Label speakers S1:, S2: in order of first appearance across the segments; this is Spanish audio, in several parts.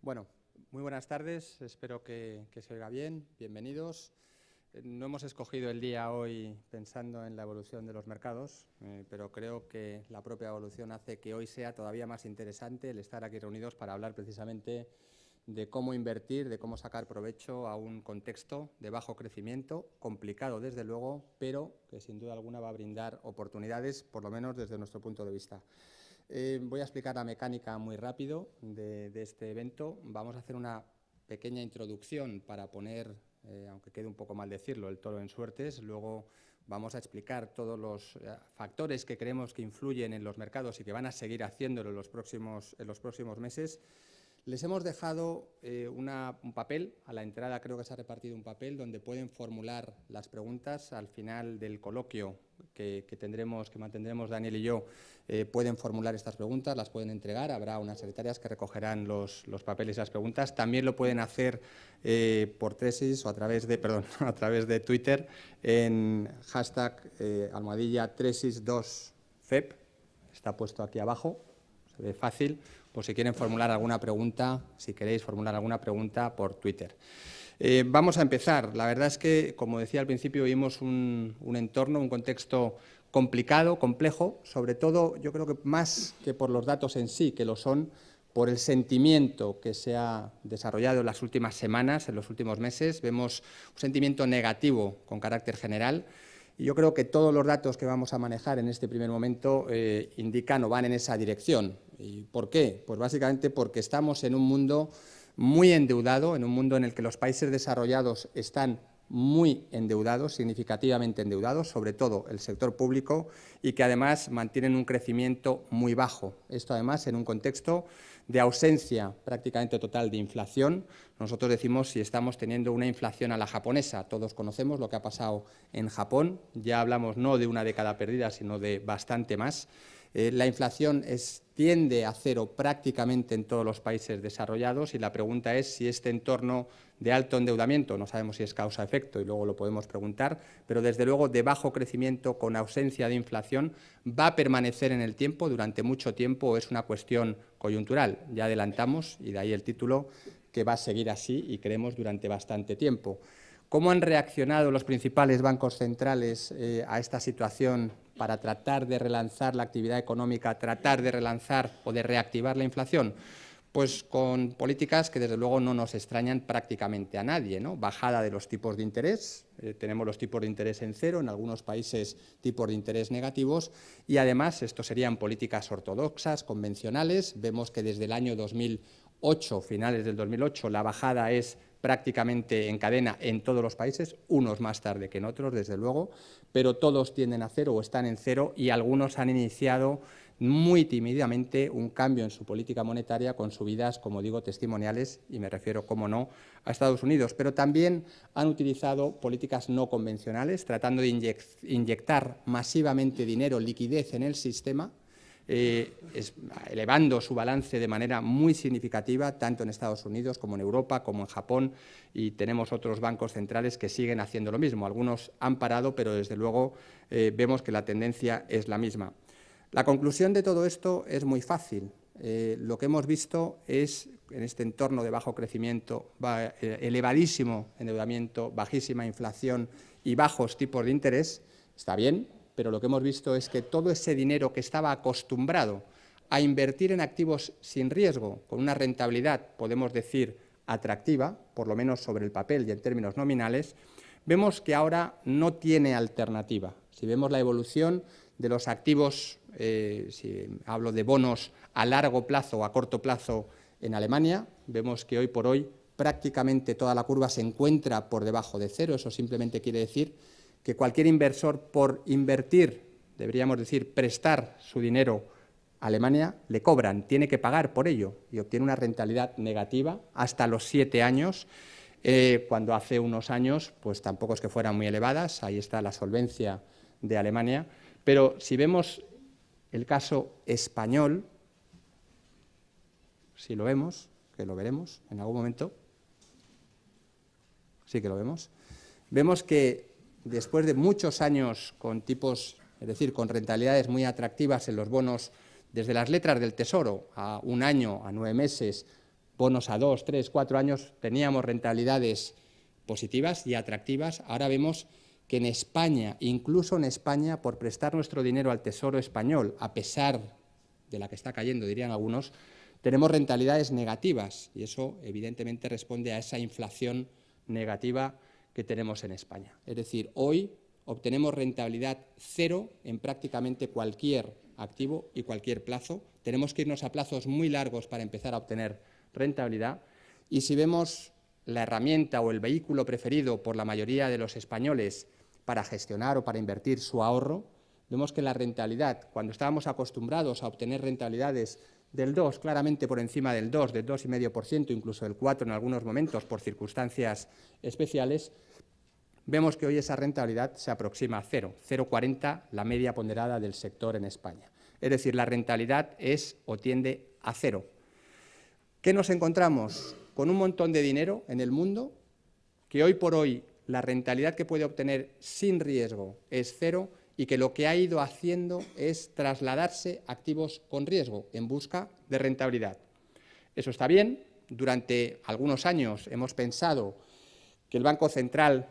S1: Bueno, muy buenas tardes, espero que se oiga bien, bienvenidos. No hemos escogido el día hoy pensando en la evolución de los mercados, pero creo que la propia evolución hace que hoy sea todavía más interesante el estar aquí reunidos para hablar precisamente de cómo invertir, de cómo sacar provecho a un contexto de bajo crecimiento, complicado desde luego, pero que sin duda alguna va a brindar oportunidades, por lo menos desde nuestro punto de vista. Voy a explicar la mecánica muy rápido de este evento. Vamos a hacer una pequeña introducción para poner, aunque quede un poco mal decirlo, el toro en suertes. Luego vamos a explicar todos los factores que creemos que influyen en los mercados y que van a seguir haciéndolo en los próximos meses. Les hemos dejado un papel, a la entrada creo que se ha repartido un papel donde pueden formular las preguntas. Al final del coloquio que mantendremos Daniel y yo, pueden formular estas preguntas, las pueden entregar, habrá unas secretarias que recogerán los papeles y las preguntas. También lo pueden hacer por Tresis o a través de Twitter en hashtag #Tresis2FEP, está puesto aquí abajo, se ve fácil, por si quieren formular alguna pregunta, si queréis formular alguna pregunta por Twitter. Vamos a empezar. La verdad es que, como decía al principio, vimos un entorno, un contexto complicado, complejo, sobre todo yo creo que más que por los datos en sí, que lo son, por el sentimiento que se ha desarrollado en las últimas semanas, en los últimos meses. Vemos un sentimiento negativo con carácter general. Y yo creo que todos los datos que vamos a manejar en este primer momento indican o van en esa dirección. ¿Y por qué? Pues básicamente porque estamos en un mundo muy endeudado, en un mundo en el que los países desarrollados están muy endeudados, significativamente endeudados, sobre todo el sector público, y que además mantienen un crecimiento muy bajo. Esto además en un contexto de ausencia prácticamente total de inflación. Nosotros decimos si estamos teniendo una inflación a la japonesa. Todos conocemos lo que ha pasado en Japón. Ya hablamos no de una década perdida, sino de bastante más. La inflación tiende a cero prácticamente en todos los países desarrollados y la pregunta es si este entorno de alto endeudamiento, no sabemos si es causa-efecto y luego lo podemos preguntar, pero desde luego de bajo crecimiento con ausencia de inflación va a permanecer en el tiempo durante mucho tiempo o es una cuestión coyuntural. Ya adelantamos, y de ahí el título, que va a seguir así y creemos durante bastante tiempo. ¿Cómo han reaccionado los principales bancos centrales a esta situación para tratar de relanzar la actividad económica, tratar de relanzar o de reactivar la inflación? Pues con políticas que desde luego no nos extrañan prácticamente a nadie, ¿no? Bajada de los tipos de interés, tenemos los tipos de interés en cero, en algunos países tipos de interés negativos y además esto serían políticas ortodoxas, convencionales. Vemos que desde el año 2008, finales del 2008, la bajada es prácticamente en cadena en todos los países, unos más tarde que en otros, desde luego, pero todos tienden a cero o están en cero y algunos han iniciado muy tímidamente un cambio en su política monetaria con subidas, como digo, testimoniales, y me refiero, como no, a Estados Unidos, pero también han utilizado políticas no convencionales, tratando de inyectar masivamente dinero, liquidez en el sistema, elevando su balance de manera muy significativa, tanto en Estados Unidos como en Europa, como en Japón, y tenemos otros bancos centrales que siguen haciendo lo mismo. Algunos han parado, pero desde luego vemos que la tendencia es la misma. La conclusión de todo esto es muy fácil. Lo que hemos visto es, en este entorno de bajo crecimiento, elevadísimo endeudamiento, bajísima inflación y bajos tipos de interés, está bien, pero lo que hemos visto es que todo ese dinero que estaba acostumbrado a invertir en activos sin riesgo, con una rentabilidad, podemos decir, atractiva, por lo menos sobre el papel y en términos nominales, vemos que ahora no tiene alternativa. Si vemos la evolución de los activos, si hablo de bonos a largo plazo o a corto plazo en Alemania, vemos que hoy por hoy prácticamente toda la curva se encuentra por debajo de cero. Eso simplemente quiere decir que cualquier inversor, por invertir, deberíamos decir, prestar su dinero a Alemania, le cobran, tiene que pagar por ello y obtiene una rentabilidad negativa hasta los 7 años, cuando hace unos años pues tampoco es que fueran muy elevadas. Ahí está la solvencia de Alemania, pero si vemos el caso español, si lo vemos, que lo veremos en algún momento, sí que lo vemos, vemos que después de muchos años con tipos, es decir, con rentabilidades muy atractivas en los bonos, desde las letras del Tesoro a un año, a 9 meses, bonos a 2, 3, 4 años, teníamos rentabilidades positivas y atractivas. Ahora vemos que en España, incluso en España, por prestar nuestro dinero al Tesoro español, a pesar de la que está cayendo, dirían algunos, tenemos rentabilidades negativas y eso evidentemente responde a esa inflación negativa que tenemos en España. Es decir, hoy obtenemos rentabilidad cero en prácticamente cualquier activo y cualquier plazo. Tenemos que irnos a plazos muy largos para empezar a obtener rentabilidad y si vemos la herramienta o el vehículo preferido por la mayoría de los españoles para gestionar o para invertir su ahorro, vemos que la rentabilidad, cuando estábamos acostumbrados a obtener rentabilidades del 2, claramente por encima del 2, del 2,5%, incluso del 4 en algunos momentos por circunstancias especiales, vemos que hoy esa rentabilidad se aproxima a 0, 0,40 la media ponderada del sector en España. Es decir, la rentabilidad es o tiende a 0. ¿Qué nos encontramos? Con un montón de dinero en el mundo, que hoy por hoy la rentabilidad que puede obtener sin riesgo es 0 y que lo que ha ido haciendo es trasladarse a activos con riesgo en busca de rentabilidad. Eso está bien. Durante algunos años hemos pensado que el Banco Central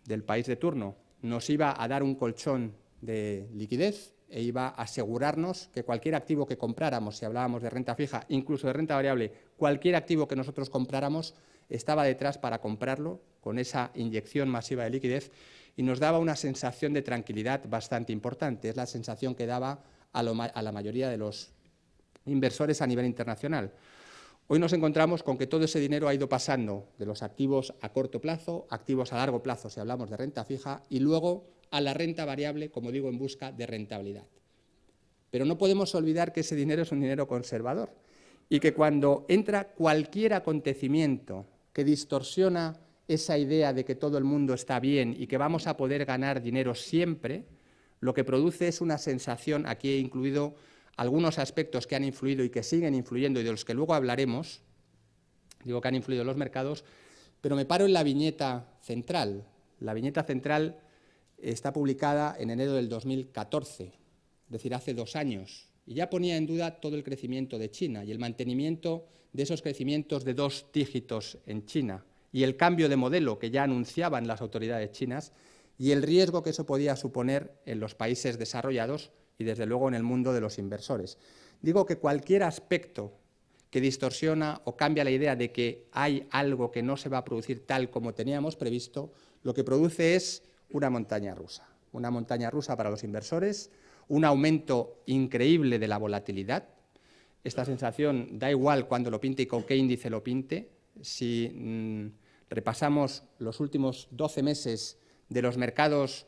S1: del país de turno nos iba a dar un colchón de liquidez e iba a asegurarnos que cualquier activo que compráramos, si hablábamos de renta fija, incluso de renta variable, cualquier activo que nosotros compráramos estaba detrás para comprarlo con esa inyección masiva de liquidez y nos daba una sensación de tranquilidad bastante importante. Es la sensación que daba a la mayoría de los inversores a nivel internacional. Hoy nos encontramos con que todo ese dinero ha ido pasando de los activos a corto plazo, activos a largo plazo si hablamos de renta fija y luego a la renta variable, como digo, en busca de rentabilidad. Pero no podemos olvidar que ese dinero es un dinero conservador y que cuando entra cualquier acontecimiento que distorsiona esa idea de que todo el mundo está bien y que vamos a poder ganar dinero siempre, lo que produce es una sensación, aquí he incluido algunos aspectos que han influido y que siguen influyendo y de los que luego hablaremos, digo que han influido en los mercados, pero me paro en la viñeta central. La viñeta central está publicada en enero del 2014, es decir, hace 2 años, y ya ponía en duda todo el crecimiento de China y el mantenimiento de esos crecimientos de 2 dígitos en China y el cambio de modelo que ya anunciaban las autoridades chinas y el riesgo que eso podía suponer en los países desarrollados y, desde luego, en el mundo de los inversores. Digo que cualquier aspecto que distorsiona o cambia la idea de que hay algo que no se va a producir tal como teníamos previsto, lo que produce es una montaña rusa para los inversores, un aumento increíble de la volatilidad. Esta sensación da igual cuando lo pinte y con qué índice lo pinte. Si repasamos los últimos 12 meses de los mercados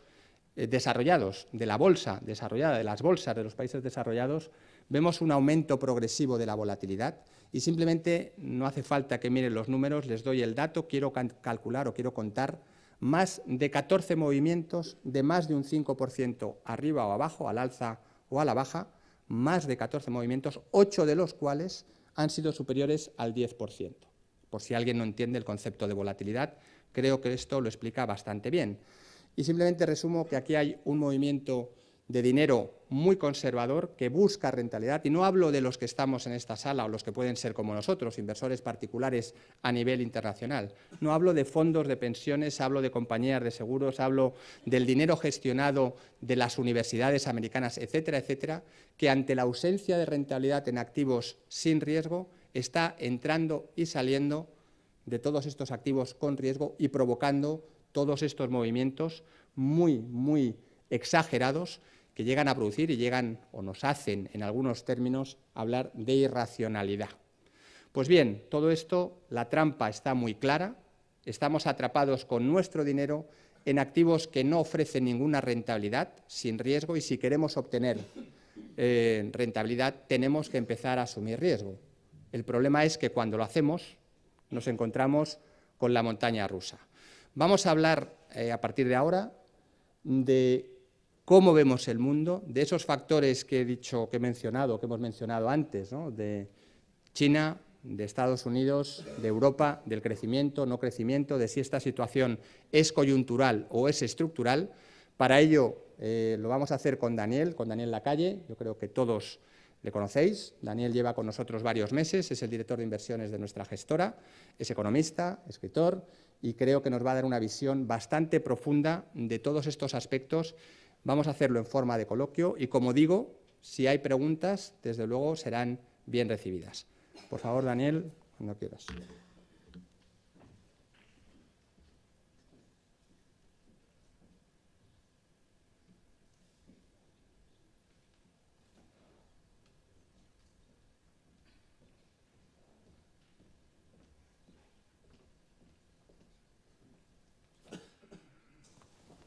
S1: desarrollados, de la bolsa desarrollada, de las bolsas de los países desarrollados, vemos un aumento progresivo de la volatilidad y simplemente no hace falta que miren los números, les doy el dato, quiero calcular o quiero contar más de 14 movimientos de más de un 5% arriba o abajo, al alza o a la baja, más de 14 movimientos, 8 de los cuales han sido superiores al 10%. Por si alguien no entiende el concepto de volatilidad, creo que esto lo explica bastante bien. Y simplemente resumo que aquí hay un movimiento de dinero muy conservador que busca rentabilidad, y no hablo de los que estamos en esta sala o los que pueden ser como nosotros, inversores particulares a nivel internacional. No hablo de fondos de pensiones, hablo de compañías de seguros, hablo del dinero gestionado de las universidades americanas, etcétera, etcétera, que ante la ausencia de rentabilidad en activos sin riesgo está entrando y saliendo de todos estos activos con riesgo y provocando todos estos movimientos muy exagerados que llegan a producir y llegan o nos hacen, en algunos términos, hablar de irracionalidad. Pues bien, todo esto, la trampa está muy clara, estamos atrapados con nuestro dinero en activos que no ofrecen ninguna rentabilidad, sin riesgo, y si queremos obtener rentabilidad tenemos que empezar a asumir riesgo. El problema es que cuando lo hacemos nos encontramos con la montaña rusa. Vamos a hablar a partir de ahora de cómo vemos el mundo, de esos factores que he mencionado, que hemos mencionado antes, ¿no? De China, de Estados Unidos, de Europa, del crecimiento, no crecimiento, de si esta situación es coyuntural o es estructural. Para ello lo vamos a hacer con Daniel Lacalle. Yo creo que todos Le conocéis, Daniel lleva con nosotros varios meses, es el director de inversiones de nuestra gestora, es economista, escritor, y creo que nos va a dar una visión bastante profunda de todos estos aspectos. Vamos a hacerlo en forma de coloquio y, como digo, si hay preguntas, desde luego serán bien recibidas. Por favor, Daniel, cuando quieras.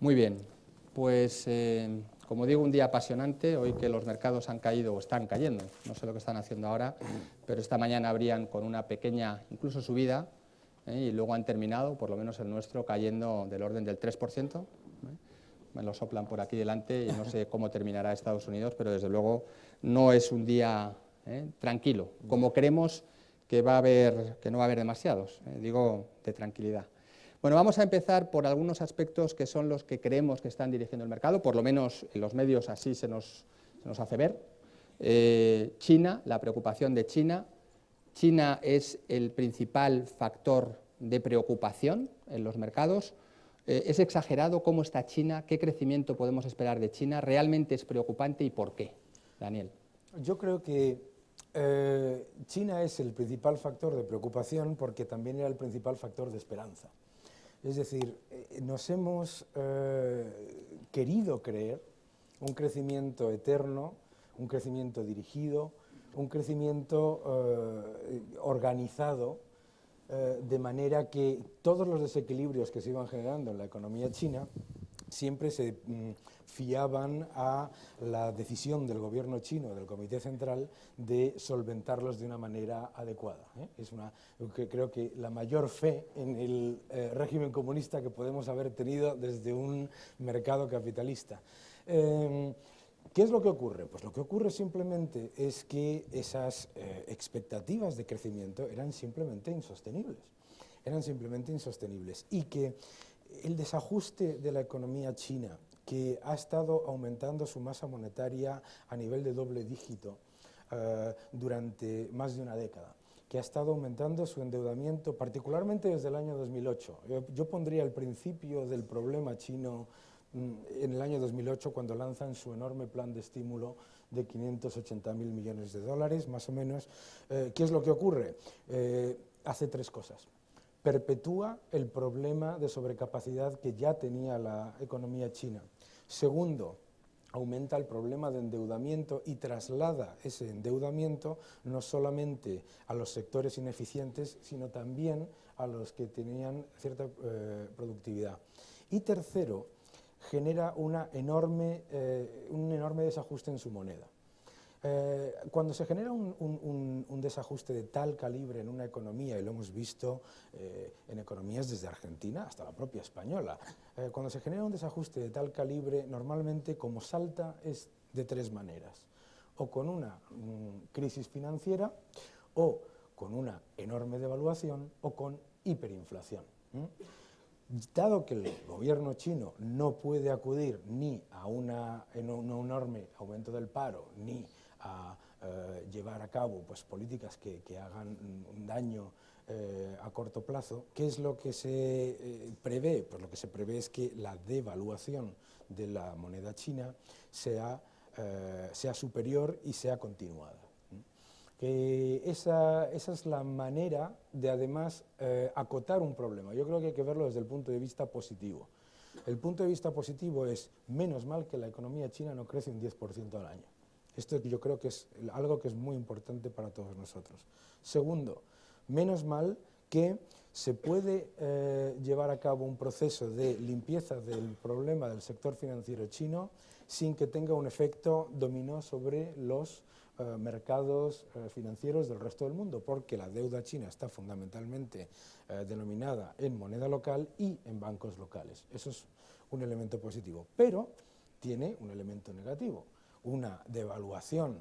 S1: Muy bien, pues como digo, un día apasionante, hoy que los mercados han caído o están cayendo, no sé lo que están haciendo ahora, pero esta mañana abrían con una pequeña, incluso subida, y luego han terminado, por lo menos el nuestro, cayendo del orden del 3%. Me lo soplan por aquí delante y no sé cómo terminará Estados Unidos, pero desde luego no es un día tranquilo, como creemos que no va a haber demasiados, digo de tranquilidad. Bueno, vamos a empezar por algunos aspectos que son los que creemos que están dirigiendo el mercado, por lo menos en los medios así se nos hace ver. China, la preocupación de China. China es el principal factor de preocupación en los mercados. ¿Es exagerado cómo está China? ¿Qué crecimiento podemos esperar de China? ¿Realmente es preocupante y por qué? Daniel.
S2: Yo creo que China es el principal factor de preocupación porque también era el principal factor de esperanza. Es decir, nos hemos querido creer un crecimiento eterno, un crecimiento dirigido, un crecimiento organizado, de manera que todos los desequilibrios que se iban generando en la economía china siempre se fiaban a la decisión del gobierno chino, del Comité Central, de solventarlos de una manera adecuada. Creo que la mayor fe en el régimen comunista que podemos haber tenido desde un mercado capitalista. ¿Qué es lo que ocurre? Pues lo que ocurre simplemente es que esas expectativas de crecimiento eran simplemente insostenibles. Y que el desajuste de la economía china, que ha estado aumentando su masa monetaria a nivel de doble dígito durante más de una década, que ha estado aumentando su endeudamiento, particularmente desde el año 2008. Yo pondría el principio del problema chino en el año 2008, cuando lanzan su enorme plan de estímulo de 580.000 millones de dólares, más o menos. ¿Qué es lo que ocurre? Hace tres cosas. Perpetúa el problema de sobrecapacidad que ya tenía la economía china. Segundo, aumenta el problema de endeudamiento y traslada ese endeudamiento no solamente a los sectores ineficientes, sino también a los que tenían cierta productividad. Y tercero, genera un enorme desajuste en su moneda. Cuando se genera un desajuste de tal calibre en una economía, y lo hemos visto en economías desde Argentina hasta la propia española, cuando se genera un desajuste de tal calibre, normalmente como salta es de tres maneras: o con una crisis financiera, o con una enorme devaluación, o con hiperinflación. Dado que el gobierno chino no puede acudir ni a un enorme aumento del paro, ni a llevar a cabo políticas que hagan un daño a corto plazo, ¿qué es lo que se prevé? Pues lo que se prevé es que la devaluación de la moneda china sea superior y sea continuada. Esa es la manera de, además, acotar un problema. Yo creo que hay que verlo desde el punto de vista positivo. El punto de vista positivo es: menos mal que la economía china no crece un 10% al año. Esto yo creo que es algo que es muy importante para todos nosotros. Segundo, menos mal que se puede llevar a cabo un proceso de limpieza del problema del sector financiero chino sin que tenga un efecto dominó sobre los mercados financieros del resto del mundo, porque la deuda china está fundamentalmente denominada en moneda local y en bancos locales. Eso es un elemento positivo, pero tiene un elemento negativo. Una devaluación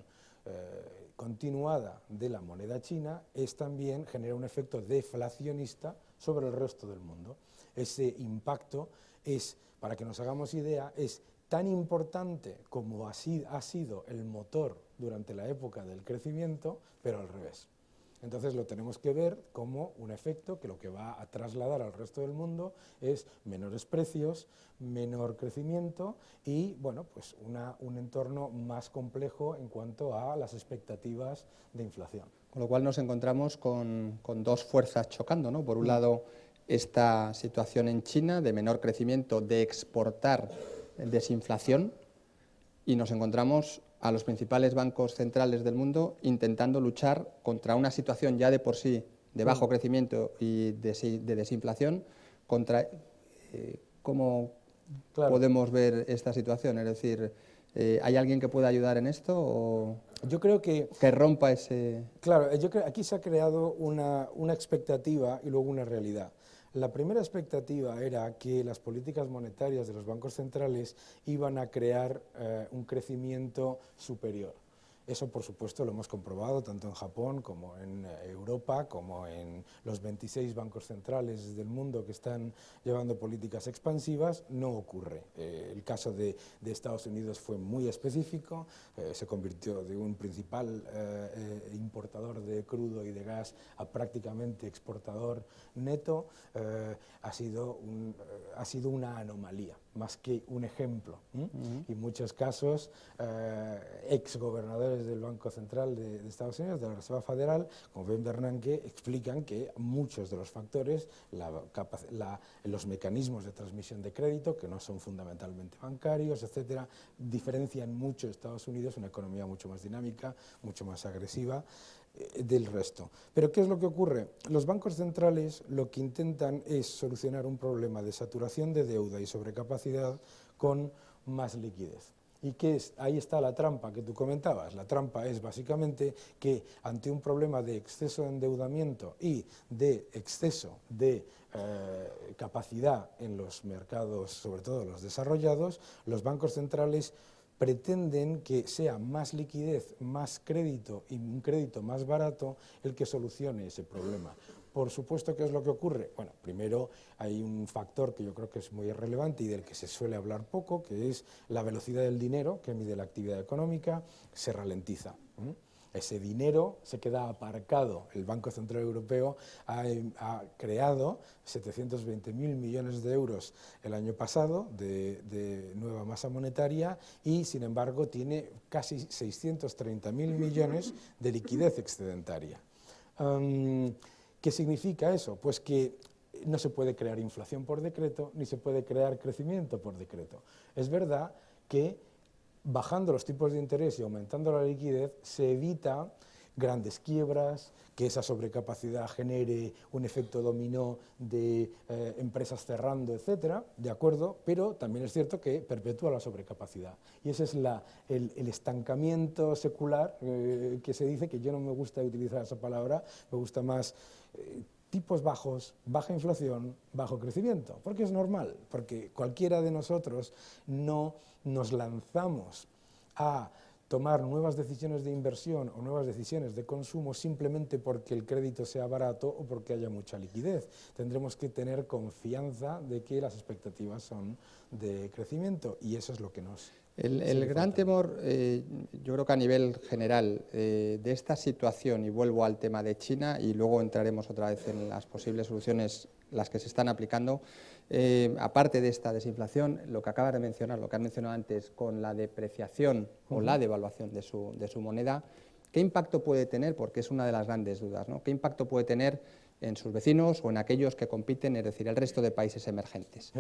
S2: continuada de la moneda china también genera un efecto deflacionista sobre el resto del mundo. Ese impacto es, para que nos hagamos idea, es tan importante como ha sido el motor durante la época del crecimiento, pero al revés. Entonces lo tenemos que ver como un efecto que lo que va a trasladar al resto del mundo es menores precios, menor crecimiento y bueno, pues un entorno más complejo en cuanto a las expectativas de inflación.
S1: Con lo cual nos encontramos con dos fuerzas chocando, ¿no? Por un lado, esta situación en China de menor crecimiento, de exportar desinflación, y nos encontramos a los principales bancos centrales del mundo intentando luchar contra una situación ya de por sí de bajo crecimiento y de desinflación. ¿Cómo podemos ver esta situación? Es decir, ¿hay alguien que pueda ayudar en esto o
S2: yo creo que
S1: rompa ese...?
S2: Claro, yo creo que aquí se ha creado una expectativa y luego una realidad. La primera expectativa era que las políticas monetarias de los bancos centrales iban a crear un crecimiento superior. Eso, por supuesto, lo hemos comprobado tanto en Japón como en Europa, como en los 26 bancos centrales del mundo que están llevando políticas expansivas. No ocurre. El caso de Estados Unidos fue muy específico, se convirtió de un principal importador de crudo y de gas a prácticamente exportador neto. Ha sido una anomalía, más que un ejemplo. Y en muchos casos, exgobernadores del Banco Central de Estados Unidos, de la Reserva Federal, como Ben Bernanke, explican que muchos de los factores, los mecanismos de transmisión de crédito, que no son fundamentalmente bancarios, etcétera, diferencian mucho a Estados Unidos, una economía mucho más dinámica, mucho más agresiva del resto. Pero ¿qué es lo que ocurre? Los bancos centrales lo que intentan es solucionar un problema de saturación de deuda y sobrecapacidad con más liquidez. ¿Y qué es? Ahí está la trampa que tú comentabas. La trampa es básicamente que ante un problema de exceso de endeudamiento y de exceso de capacidad en los mercados, sobre todo los desarrollados, los bancos centrales pretenden que sea más liquidez, más crédito y un crédito más barato el que solucione ese problema. Por supuesto, ¿qué es lo que ocurre? Bueno, primero hay un factor que yo creo que es muy relevante y del que se suele hablar poco, que es la velocidad del dinero que mide la actividad económica, se ralentiza. Ese dinero se queda aparcado. El Banco Central Europeo ha creado 720.000 millones de euros el año pasado de nueva masa monetaria y, sin embargo, tiene casi 630.000 millones de liquidez excedentaria. ¿Qué significa eso? Pues que no se puede crear inflación por decreto, ni se puede crear crecimiento por decreto. Es verdad que bajando los tipos de interés y aumentando la liquidez se evita grandes quiebras, que esa sobrecapacidad genere un efecto dominó de empresas cerrando, etcétera, de acuerdo, pero también es cierto que perpetúa la sobrecapacidad. Y ese es el estancamiento secular que se dice, que yo no me gusta utilizar esa palabra, me gusta más tipos bajos, baja inflación, bajo crecimiento, porque es normal, porque cualquiera de nosotros no nos lanzamos a tomar nuevas decisiones de inversión o nuevas decisiones de consumo simplemente porque el crédito sea barato o porque haya mucha liquidez. Tendremos que tener confianza de que las expectativas son de crecimiento y eso es lo que nos...
S1: El gran temor, yo creo que a nivel general, de esta situación, y vuelvo al tema de China y luego entraremos otra vez en las posibles soluciones, las que se están aplicando, aparte de esta desinflación, lo que acabas de mencionar, lo que has mencionado antes, con la depreciación o la devaluación de su moneda, ¿qué impacto puede tener? Porque es una de las grandes dudas, ¿no? ¿Qué impacto puede tener en sus vecinos o en aquellos que compiten, es decir, el resto de países emergentes?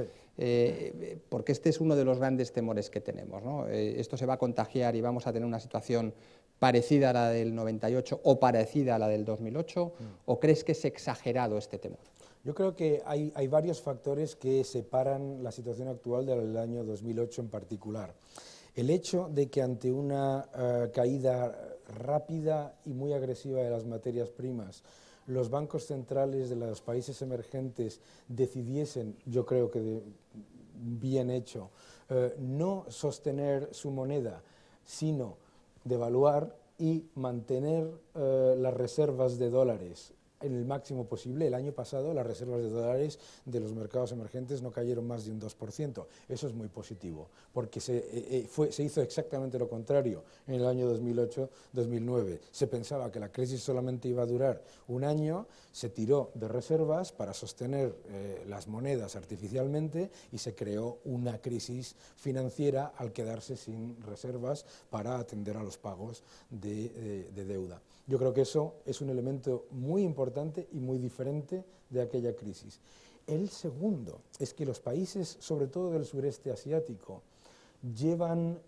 S1: Porque este es uno de los grandes temores que tenemos, ¿no? Esto se va a contagiar y vamos a tener una situación parecida a la del 98 o parecida a la del 2008, ¿o crees que es exagerado este temor?
S2: Yo creo que hay varios factores que separan la situación actual del año 2008 en particular. El hecho de que ante una caída rápida y muy agresiva de las materias primas, los bancos centrales de los países emergentes decidiesen, yo creo que bien hecho, no sostener su moneda, sino devaluar y mantener las reservas de dólares en el máximo posible. El año pasado las reservas de dólares de los mercados emergentes no cayeron más de un 2%. Eso es muy positivo, porque se hizo exactamente lo contrario en el año 2008-2009. Se pensaba que la crisis solamente iba a durar un año, se tiró de reservas para sostener las monedas artificialmente y se creó una crisis financiera al quedarse sin reservas para atender a los pagos de deuda. Yo creo que eso es un elemento muy importante y muy diferente de aquella crisis. El segundo es que los países, sobre todo del sureste asiático, llevan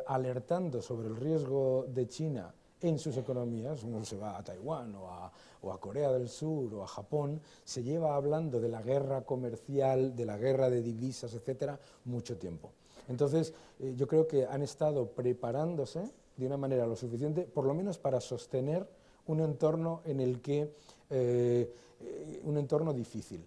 S2: alertando sobre el riesgo de China en sus economías. Uno se va a Taiwán o a Corea del Sur o a Japón, se lleva hablando de la guerra comercial, de la guerra de divisas, etcétera, mucho tiempo. Entonces, yo creo que han estado preparándose de una manera lo suficiente, por lo menos para sostener un entorno en el que, un entorno difícil.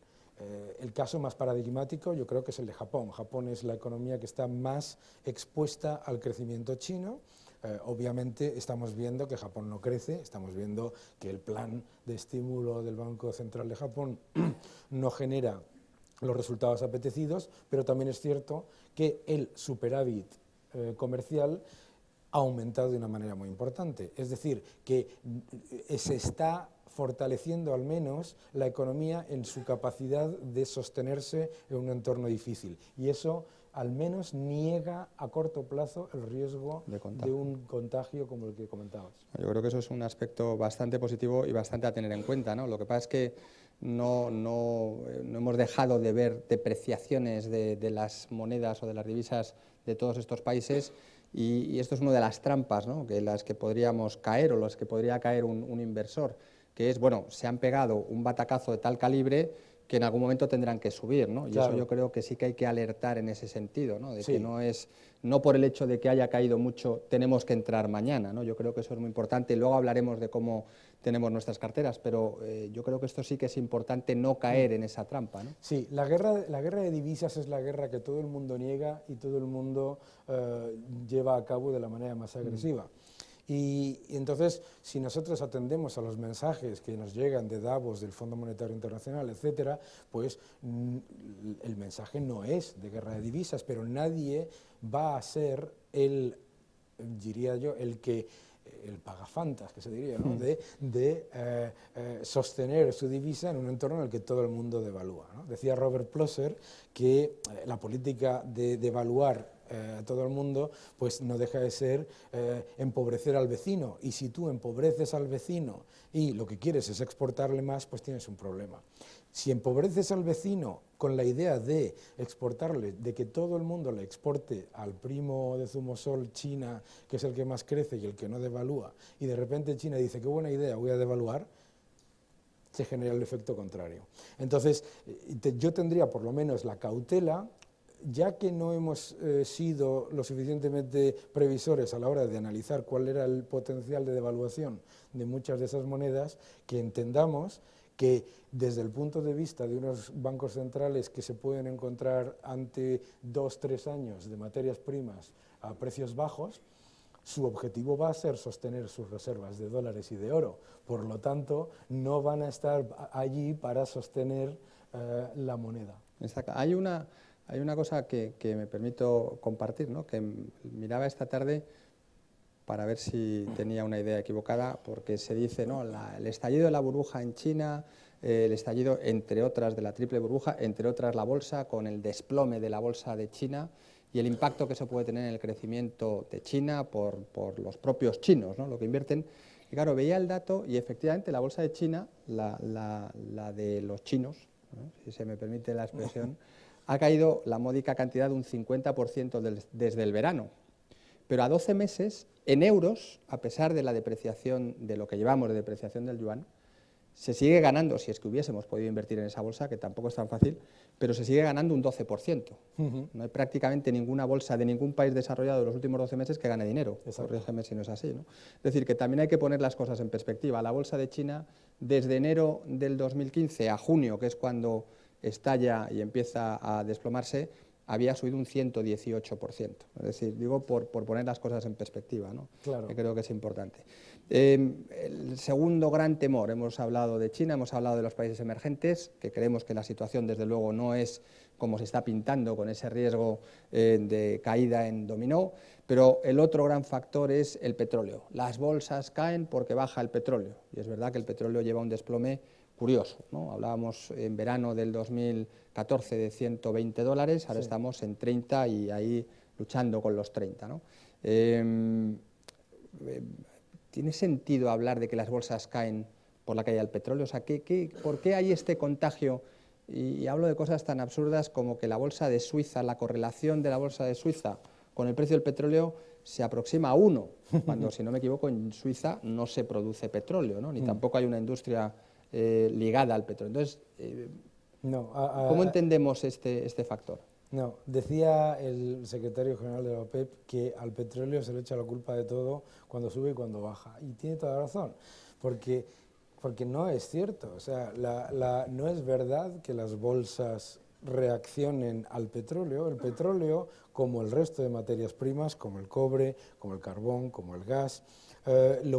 S2: El caso más paradigmático yo creo que es el de Japón. Japón es la economía que está más expuesta al crecimiento chino. Obviamente estamos viendo que Japón no crece, estamos viendo que el plan de estímulo del Banco Central de Japón no genera los resultados apetecidos, pero también es cierto que el superávit comercial ha aumentado de una manera muy importante. Es decir, que se está fortaleciendo al menos la economía en su capacidad de sostenerse en un entorno difícil. Y eso al menos niega a corto plazo el riesgo de un contagio como el que comentabas.
S1: Yo creo que eso es un aspecto bastante positivo y bastante a tener en cuenta, ¿no? Lo que pasa es que no hemos dejado de ver depreciaciones de las monedas o de las divisas de todos estos países y esto es una de las trampas, ¿no? Que las que podríamos caer o las que podría caer un inversor, que es, bueno, se han pegado un batacazo de tal calibre que en algún momento tendrán que subir, ¿no? Y
S2: claro,
S1: eso yo creo que sí que hay que alertar en ese sentido, ¿no? De
S2: sí,
S1: que no por el hecho de que haya caído mucho tenemos que entrar mañana, ¿no? Yo creo que eso es muy importante y luego hablaremos de cómo tenemos nuestras carteras, pero yo creo que esto sí que es importante no caer en esa trampa, ¿no?
S2: Sí, la guerra de divisas es la guerra que todo el mundo niega y todo el mundo lleva a cabo de la manera más agresiva. Y entonces, si nosotros atendemos a los mensajes que nos llegan de Davos, del Fondo Monetario Internacional, etcétera, pues el mensaje no es de guerra de divisas, pero nadie va a ser diría yo, el pagafantas, que se diría, ¿no? de sostener su divisa en un entorno en el que todo el mundo devalúa, ¿no? Decía Robert Plosser que la política de devaluar a todo el mundo pues no deja de ser empobrecer al vecino, y si tú empobreces al vecino y lo que quieres es exportarle más, pues tienes un problema. Si empobreces al vecino con la idea de exportarle, de que todo el mundo le exporte al primo de Zumosol, China, que es el que más crece y el que no devalúa, y de repente China dice, qué buena idea, voy a devaluar, se genera el efecto contrario. Entonces, yo tendría por lo menos la cautela, ya que no hemos sido lo suficientemente previsores a la hora de analizar cuál era el potencial de devaluación de muchas de esas monedas, que entendamos que desde el punto de vista de unos bancos centrales que se pueden encontrar ante 2-3 años de materias primas a precios bajos, su objetivo va a ser sostener sus reservas de dólares y de oro. Por lo tanto, no van a estar allí para sostener la moneda.
S1: Exacto. Hay una cosa que me permito compartir, ¿no? Que miraba esta tarde para ver si tenía una idea equivocada, porque se dice, ¿no? El estallido de la burbuja en China, el estallido, entre otras, de la triple burbuja, entre otras la bolsa, con el desplome de la bolsa de China y el impacto que eso puede tener en el crecimiento de China por los propios chinos, ¿no? Lo que invierten. Y claro, veía el dato y efectivamente la bolsa de China, la de los chinos, ¿no? Si se me permite la expresión, ha caído la módica cantidad de un 50% desde el verano. Pero a 12 meses, en euros, a pesar de la depreciación, de lo que llevamos de depreciación del yuan, se sigue ganando, si es que hubiésemos podido invertir en esa bolsa, que tampoco es tan fácil, pero se sigue ganando un 12%. No hay prácticamente ninguna bolsa de ningún país desarrollado de los últimos 12 meses que gane dinero. Corrígeme si no es así, ¿no? Es decir, que también hay que poner las cosas en perspectiva. La bolsa de China, desde enero del 2015 a junio, que es cuando estalla y empieza a desplomarse, había subido un 118%. Es decir, digo por poner las cosas en perspectiva, ¿no?
S2: Claro.
S1: Que creo que es importante. El segundo gran temor, hemos hablado de China, hemos hablado de los países emergentes, que creemos que la situación desde luego no es como se está pintando con ese riesgo de caída en dominó, pero el otro gran factor es el petróleo. Las bolsas caen porque baja el petróleo, y es verdad que el petróleo lleva un desplome curioso, ¿no? Hablábamos en verano del 2014 de $120, ahora estamos en 30 y ahí luchando con los 30, ¿no? ¿Tiene sentido hablar de que las bolsas caen por la caída del petróleo? O sea, ¿por qué hay este contagio? Y hablo de cosas tan absurdas como que la bolsa de Suiza, la correlación de la bolsa de Suiza con el precio del petróleo se aproxima a 1, cuando, si no me equivoco, en Suiza no se produce petróleo, ¿no? Ni tampoco hay una industria ligada al petróleo. Entonces, ¿cómo entendemos este factor?
S2: No, decía el secretario general de la OPEP que al petróleo se le echa la culpa de todo cuando sube y cuando baja. Y tiene toda la razón, porque no es cierto. O sea, no es verdad que las bolsas reaccionen al petróleo. El petróleo, como el resto de materias primas, como el cobre, como el carbón, como el gas, el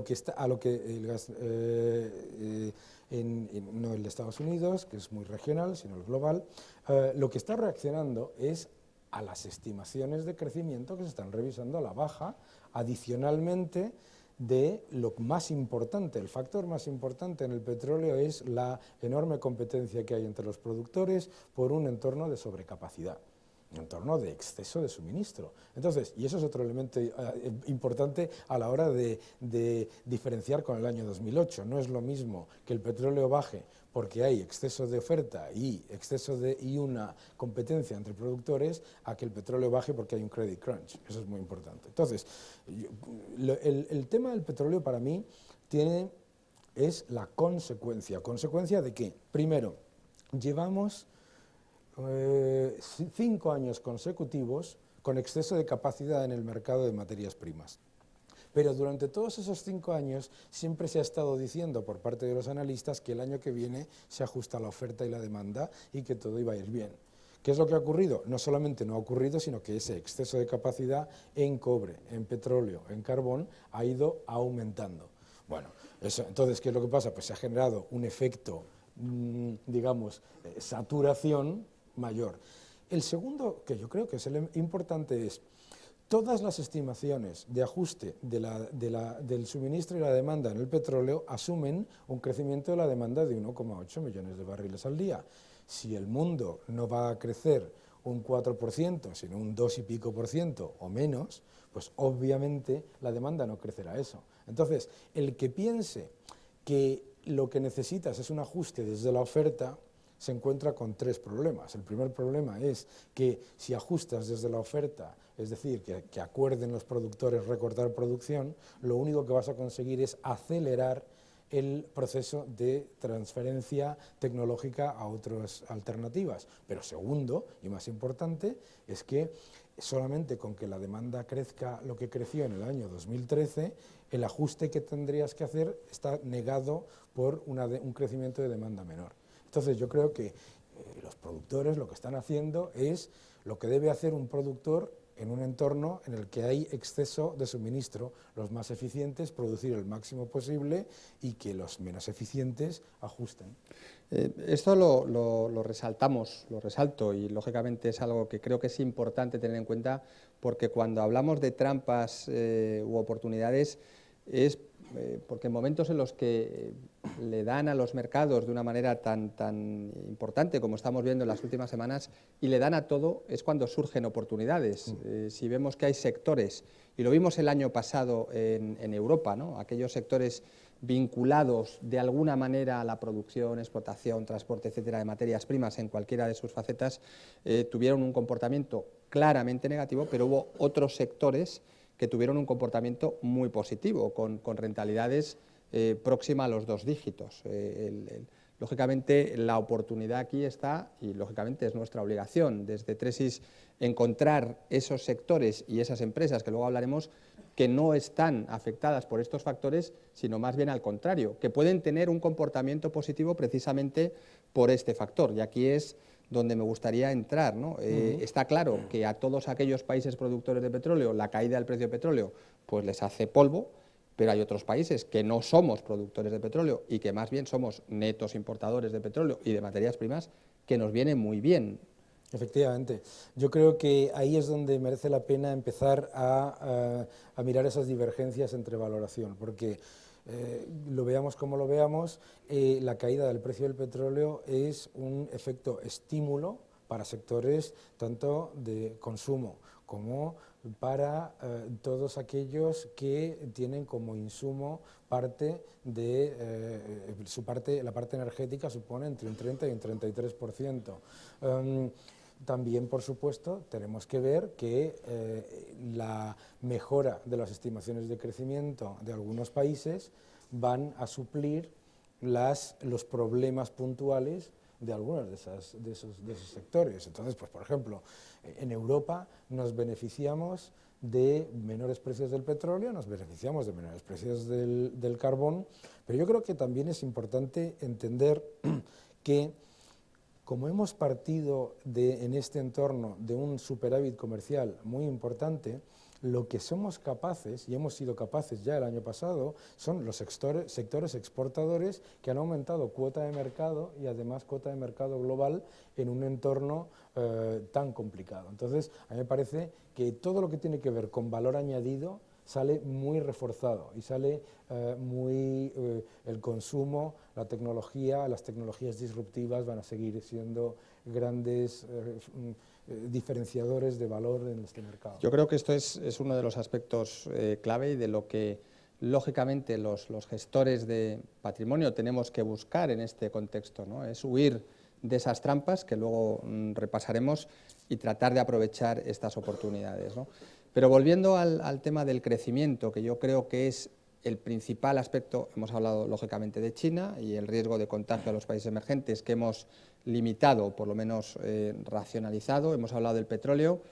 S2: gas no el de Estados Unidos, que es muy regional, sino el global, lo que está reaccionando es a las estimaciones de crecimiento que se están revisando a la baja, adicionalmente de lo más importante, el factor más importante en el petróleo es la enorme competencia que hay entre los productores por un entorno de sobrecapacidad, un entorno de exceso de suministro. Entonces, y eso es otro elemento importante a la hora de diferenciar con el año 2008. No es lo mismo que el petróleo baje porque hay exceso de oferta y una competencia entre productores, a que el petróleo baje porque hay un credit crunch. Eso es muy importante. Entonces, el tema del petróleo para mí es la consecuencia. ¿Consecuencia de qué? Primero, llevamos 5 años consecutivos con exceso de capacidad en el mercado de materias primas. Pero durante todos esos 5 años siempre se ha estado diciendo por parte de los analistas que el año que viene se ajusta la oferta y la demanda y que todo iba a ir bien. ¿Qué es lo que ha ocurrido? No solamente no ha ocurrido, sino que ese exceso de capacidad en cobre, en petróleo, en carbón ha ido aumentando. Bueno, entonces, ¿qué es lo que pasa? Pues se ha generado un efecto, digamos, saturación mayor. El segundo, que yo creo que es el importante, es todas las estimaciones de ajuste del suministro y la demanda en el petróleo asumen un crecimiento de la demanda de 1,8 millones de barriles al día. Si el mundo no va a crecer un 4%, sino un 2 y pico por ciento o menos, pues obviamente la demanda no crecerá eso. Entonces, el que piense que lo que necesitas es un ajuste desde la oferta, se encuentra con 3 problemas. El primer problema es que si ajustas desde la oferta, es decir, que acuerden los productores recortar producción, lo único que vas a conseguir es acelerar el proceso de transferencia tecnológica a otras alternativas. Pero segundo, y más importante, es que solamente con que la demanda crezca lo que creció en el año 2013, el ajuste que tendrías que hacer está negado por un crecimiento de demanda menor. Entonces yo creo que los productores lo que están haciendo es lo que debe hacer un productor en un entorno en el que hay exceso de suministro. Los más eficientes producir el máximo posible y que los menos eficientes ajusten.
S1: Esto lo resaltamos, lo resalto, y lógicamente es algo que creo que es importante tener en cuenta, porque cuando hablamos de trampas u oportunidades es porque en momentos en los que le dan a los mercados de una manera tan importante como estamos viendo en las últimas semanas, y le dan a todo, es cuando surgen oportunidades. Si vemos que hay sectores, y lo vimos el año pasado en Europa, ¿no? Aquellos sectores vinculados de alguna manera a la producción, explotación, transporte, etcétera, de materias primas en cualquiera de sus facetas, tuvieron un comportamiento claramente negativo, pero hubo otros sectores que tuvieron un comportamiento muy positivo, con rentabilidades próxima a los 2 dígitos. Lógicamente, la oportunidad aquí está, y lógicamente es nuestra obligación desde Tresis encontrar esos sectores y esas empresas, que luego hablaremos, que no están afectadas por estos factores, sino más bien al contrario, que pueden tener un comportamiento positivo precisamente por este factor. Y aquí es donde me gustaría entrar, ¿no? Está claro que a todos aquellos países productores de petróleo la caída del precio del petróleo pues les hace polvo, pero hay otros países que no somos productores de petróleo y que más bien somos netos importadores de petróleo y de materias primas que nos viene muy bien.
S2: Efectivamente. Yo creo que ahí es donde merece la pena empezar a mirar esas divergencias entre valoración, porque lo veamos como lo veamos, la caída del precio del petróleo es un efecto estímulo para sectores tanto de consumo como para todos aquellos que tienen como insumo parte de la parte energética supone entre un 30 y un 33%. También, por supuesto, tenemos que ver que la mejora de las estimaciones de crecimiento de algunos países van a suplir los problemas puntuales de algunos de esos sectores. Entonces, pues, por ejemplo, en Europa nos beneficiamos de menores precios del petróleo, nos beneficiamos de menores precios del carbón, pero yo creo que también es importante entender que como hemos partido en este entorno de un superávit comercial muy importante, lo que somos capaces, y hemos sido capaces ya el año pasado, son los sectores exportadores que han aumentado cuota de mercado y además cuota de mercado global en un entorno tan complicado. Entonces, a mí me parece que todo lo que tiene que ver con valor añadido sale muy reforzado y sale el consumo, la tecnología, las tecnologías disruptivas van a seguir siendo grandes diferenciadores de valor en este mercado.
S1: Yo creo que esto es uno de los aspectos clave y de lo que lógicamente los gestores de patrimonio tenemos que buscar en este contexto, ¿no? Es huir de esas trampas que luego repasaremos y tratar de aprovechar estas oportunidades, ¿no? Pero volviendo al tema del crecimiento, que yo creo que es el principal aspecto, hemos hablado lógicamente de China y el riesgo de contagio a los países emergentes que hemos limitado, por lo menos racionalizado, hemos hablado del petróleo,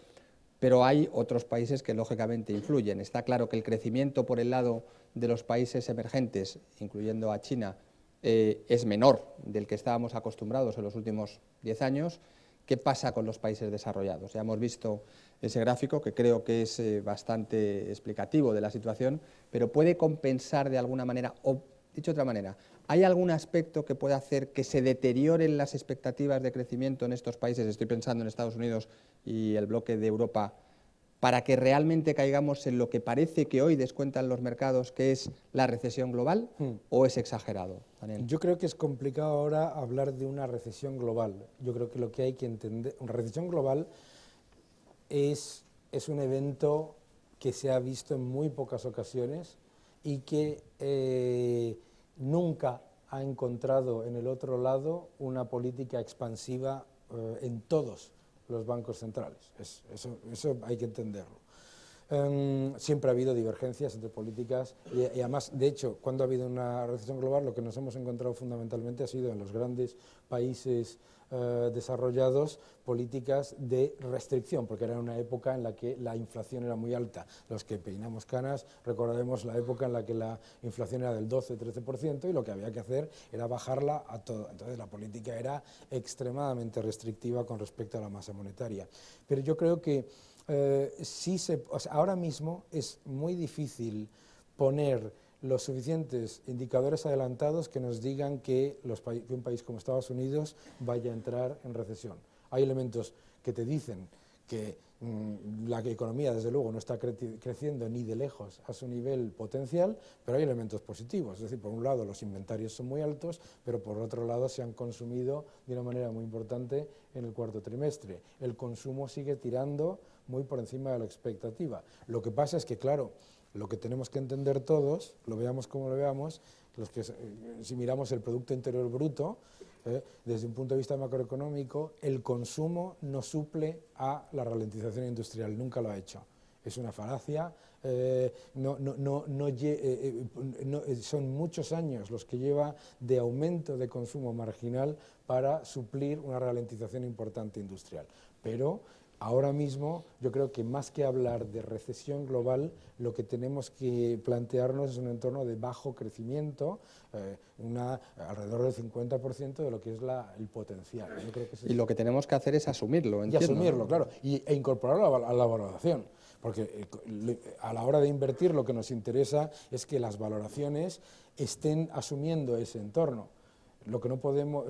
S1: pero hay otros países que lógicamente influyen. Está claro que el crecimiento por el lado de los países emergentes, incluyendo a China, es menor del que estábamos acostumbrados en los últimos 10 años. ¿Qué pasa con los países desarrollados? Ya hemos visto ese gráfico, que creo que es bastante explicativo de la situación, pero ¿puede compensar de alguna manera, o dicho de otra manera, hay algún aspecto que pueda hacer que se deterioren las expectativas de crecimiento en estos países, estoy pensando en Estados Unidos y el bloque de Europa, para que realmente caigamos en lo que parece que hoy descuentan los mercados, que es la recesión global, o es exagerado, Daniel?
S2: Yo creo que es complicado ahora hablar de una recesión global. Yo creo que lo que hay que entender, una recesión global es un evento que se ha visto en muy pocas ocasiones y que nunca ha encontrado en el otro lado una política expansiva en todos los bancos centrales. Eso hay que entenderlo. Siempre ha habido divergencias entre políticas y además, de hecho, cuando ha habido una recesión global, lo que nos hemos encontrado fundamentalmente ha sido en los grandes países desarrollados políticas de restricción, porque era una época en la que la inflación era muy alta. Los que peinamos canas recordaremos la época en la que la inflación era del 12-13% y lo que había que hacer era bajarla a todo. Entonces la política era extremadamente restrictiva con respecto a la masa monetaria. Pero yo creo que ahora mismo es muy difícil poner los suficientes indicadores adelantados que nos digan que un país como Estados Unidos vaya a entrar en recesión. Hay elementos que te dicen que la economía, desde luego, no está creciendo ni de lejos a su nivel potencial, pero hay elementos positivos. Es decir, por un lado, los inventarios son muy altos, pero por otro lado, se han consumido de una manera muy importante en el cuarto trimestre. El consumo sigue tirando muy por encima de la expectativa. Lo que pasa es que, claro, lo que tenemos que entender todos, lo veamos como lo veamos, si miramos el Producto Interior Bruto, desde un punto de vista macroeconómico, el consumo no suple a la ralentización industrial, nunca lo ha hecho. Es una falacia, son muchos años los que lleva de aumento de consumo marginal para suplir una ralentización importante industrial. Pero ahora mismo yo creo que más que hablar de recesión global, lo que tenemos que plantearnos es un entorno de bajo crecimiento, alrededor del 50% de lo que es el potencial. Yo creo que
S1: y lo que tenemos que hacer es asumirlo,
S2: entiendo. Y asumirlo, ¿no? Claro, e incorporarlo a la valoración. porque a la hora de invertir lo que nos interesa es que las valoraciones estén asumiendo ese entorno. Lo que no podemos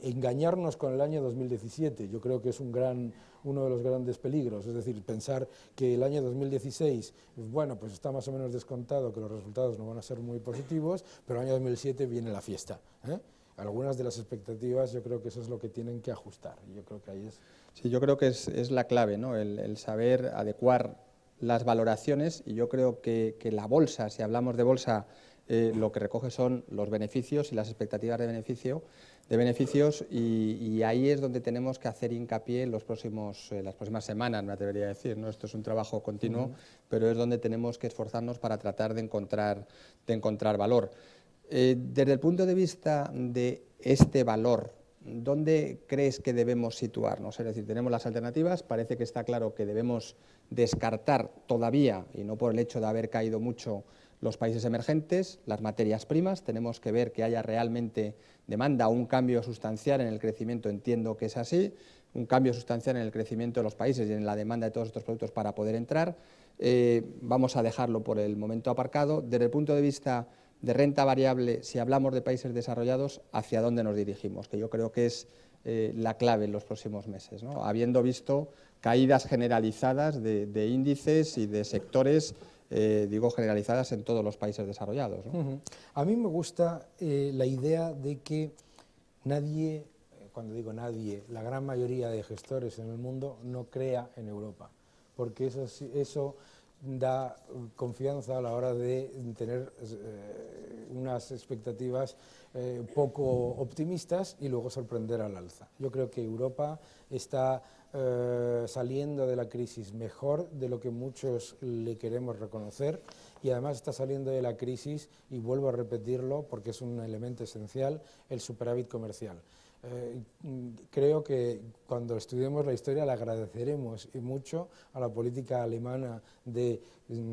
S2: engañarnos con el año 2017, yo creo que es uno de los grandes peligros, es decir, pensar que el año 2016, bueno, pues está más o menos descontado, que los resultados no van a ser muy positivos, pero el año 2007 viene la fiesta, ¿eh? Algunas de las expectativas yo creo que eso es lo que tienen que ajustar, yo creo que ahí es...
S1: Sí, yo creo que es la clave, ¿no? El saber adecuar las valoraciones, y yo creo que la bolsa, si hablamos de bolsa, lo que recoge son los beneficios y las expectativas de beneficios, y ahí es donde tenemos que hacer hincapié en las próximas semanas, me atrevería a decir, ¿no? Esto es un trabajo continuo, pero es donde tenemos que esforzarnos para tratar de encontrar valor. Desde el punto de vista de este valor, ¿dónde crees que debemos situarnos? Es decir, tenemos las alternativas, parece que está claro que debemos descartar todavía, y no por el hecho de haber caído mucho, los países emergentes, las materias primas, tenemos que ver que haya realmente demanda, un cambio sustancial en el crecimiento, entiendo que es así, un cambio sustancial en el crecimiento de los países y en la demanda de todos estos productos para poder entrar. Vamos a dejarlo por el momento aparcado. Desde el punto de vista de renta variable, si hablamos de países desarrollados, ¿hacia dónde nos dirigimos? Que yo creo que es la clave en los próximos meses, ¿no? Habiendo visto caídas generalizadas de índices y de sectores, digo generalizadas en todos los países desarrollados, ¿no?
S2: A mí me gusta la idea de que nadie, cuando digo nadie, la gran mayoría de gestores en el mundo no crea en Europa, porque eso da confianza a la hora de tener unas expectativas poco optimistas y luego sorprender al alza. Yo creo que Europa está saliendo de la crisis mejor de lo que muchos le queremos reconocer, y además está saliendo de la crisis, y vuelvo a repetirlo porque es un elemento esencial, el superávit comercial. Creo que cuando estudiemos la historia le agradeceremos mucho a la política alemana de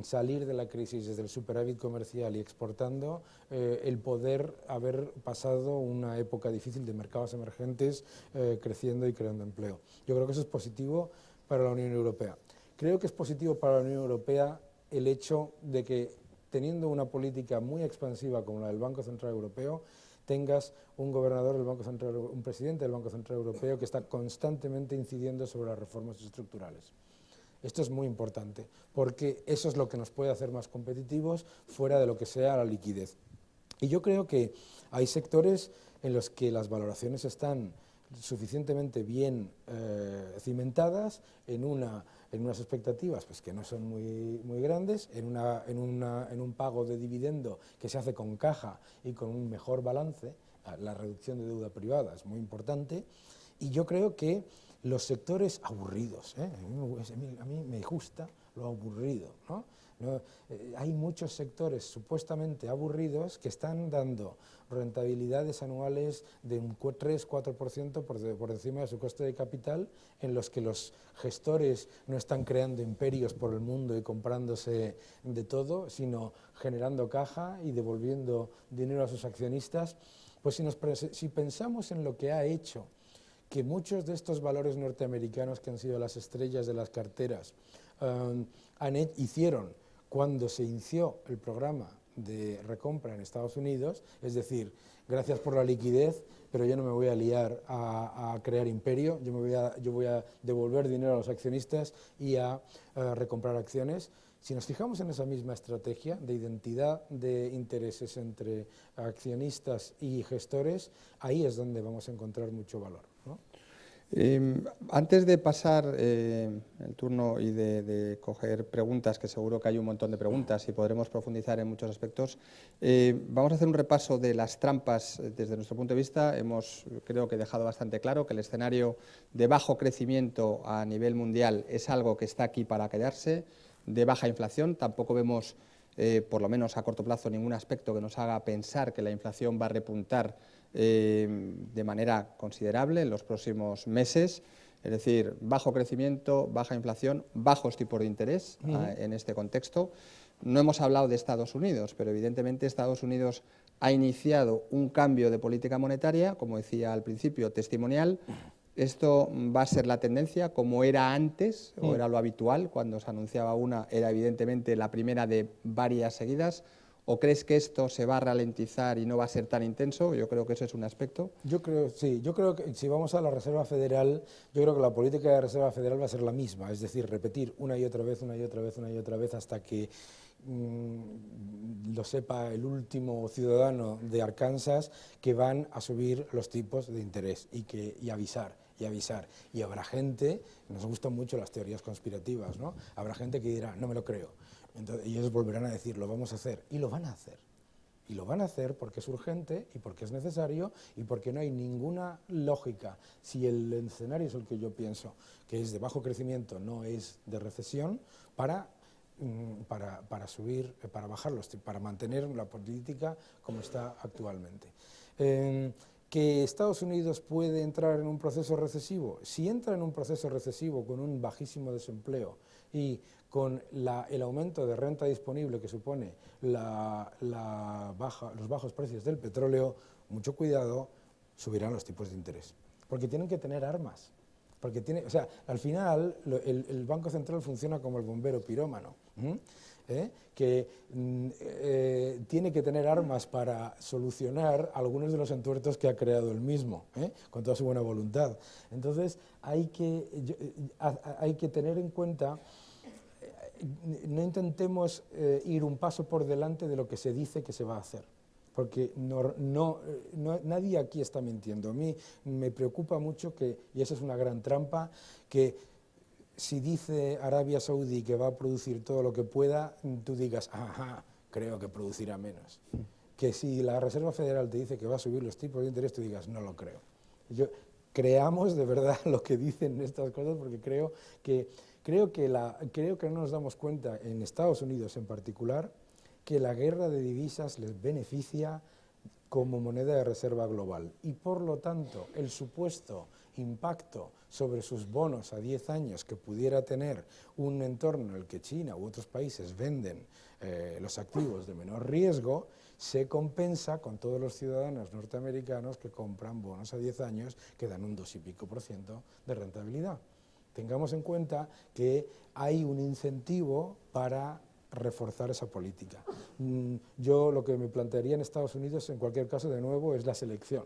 S2: salir de la crisis desde el superávit comercial y exportando, el poder haber pasado una época difícil de mercados emergentes creciendo y creando empleo. Yo creo que eso es positivo para la Unión Europea. Creo que es positivo para la Unión Europea el hecho de que, teniendo una política muy expansiva como la del Banco Central Europeo, tengas un gobernador del Banco Central, un presidente del Banco Central Europeo que está constantemente incidiendo sobre las reformas estructurales. Esto es muy importante, porque eso es lo que nos puede hacer más competitivos fuera de lo que sea la liquidez. Y yo creo que hay sectores en los que las valoraciones están suficientemente bien cimentadas en unas expectativas pues, que no son muy grandes, en un pago de dividendo que se hace con caja y con un mejor balance. La reducción de deuda privada es muy importante, y yo creo que los sectores aburridos, a mí me gusta lo aburrido, ¿no? Hay muchos sectores supuestamente aburridos que están dando rentabilidades anuales de un 3-4% por encima de su coste de capital, en los que los gestores no están creando imperios por el mundo y comprándose de todo, sino generando caja y devolviendo dinero a sus accionistas. Pues si pensamos en lo que ha hecho que muchos de estos valores norteamericanos que han sido las estrellas de las carteras hicieron cuando se inició el programa de recompra en Estados Unidos, es decir, gracias por la liquidez, pero yo no me voy a liar a crear imperio, yo voy a devolver dinero a los accionistas y a recomprar acciones. Si nos fijamos en esa misma estrategia de identidad de intereses entre accionistas y gestores, ahí es donde vamos a encontrar mucho valor, ¿no?
S1: Antes de pasar el turno y de coger preguntas, que seguro que hay un montón de preguntas y podremos profundizar en muchos aspectos, vamos a hacer un repaso de las trampas desde nuestro punto de vista. Hemos, creo que, dejado bastante claro que el escenario de bajo crecimiento a nivel mundial es algo que está aquí para quedarse, de baja inflación. Tampoco vemos, por lo menos a corto plazo, ningún aspecto que nos haga pensar que la inflación va a repuntar de manera considerable en los próximos meses. Es decir, bajo crecimiento, baja inflación, bajos tipos de interés en este contexto. No hemos hablado de Estados Unidos, pero evidentemente Estados Unidos ha iniciado un cambio de política monetaria, como decía al principio, testimonial, ¿Esto va a ser la tendencia como era antes o era lo habitual? Cuando se anunciaba una era evidentemente la primera de varias seguidas. ¿O crees que esto se va a ralentizar y no va a ser tan intenso? Yo creo que eso es un aspecto.
S2: Yo creo, sí, yo creo que si vamos a la Reserva Federal, yo creo que la política de la Reserva Federal va a ser la misma, es decir, repetir una y otra vez, una y otra vez, una y otra vez hasta que lo sepa el último ciudadano de Arkansas que van a subir los tipos de interés y avisar. Y avisar. Y habrá gente, nos gustan mucho las teorías conspirativas, ¿no? Habrá gente que dirá, no me lo creo. Entonces, ellos volverán a decir, lo vamos a hacer. Y lo van a hacer. Y lo van a hacer porque es urgente y porque es necesario y porque no hay ninguna lógica. Si el escenario es el que yo pienso, que es de bajo crecimiento, no es de recesión, para subir, para bajarlos, para mantener la política como está actualmente. ¿Que Estados Unidos puede entrar en un proceso recesivo? Si entra en un proceso recesivo con un bajísimo desempleo y con el aumento de renta disponible que supone los bajos precios del petróleo, mucho cuidado, subirán los tipos de interés. Porque tienen que tener armas. Porque o sea, al final el Banco Central funciona como el bombero pirómano, que tiene que tener armas para solucionar algunos de los entuertos que ha creado él mismo, con toda su buena voluntad. Entonces hay que tener en cuenta, no intentemos ir un paso por delante de lo que se dice que se va a hacer. Porque nadie aquí está mintiendo. A mí me preocupa mucho y esa es una gran trampa, que si dice Arabia Saudí que va a producir todo lo que pueda, tú digas, ajá, creo que producirá menos. Que si la Reserva Federal te dice que va a subir los tipos de interés, tú digas, no lo creo. Creamos de verdad lo que dicen estas cosas, porque creo que no nos damos cuenta, en Estados Unidos en particular, que la guerra de divisas les beneficia como moneda de reserva global y por lo tanto el supuesto impacto sobre sus bonos a 10 años que pudiera tener un entorno en el que China u otros países venden los activos de menor riesgo, se compensa con todos los ciudadanos norteamericanos que compran bonos a 10 años que dan un 2 y pico % de rentabilidad. Tengamos en cuenta que hay un incentivo para reforzar esa política. Yo lo que me plantearía en Estados Unidos, en cualquier caso, de nuevo, es la selección.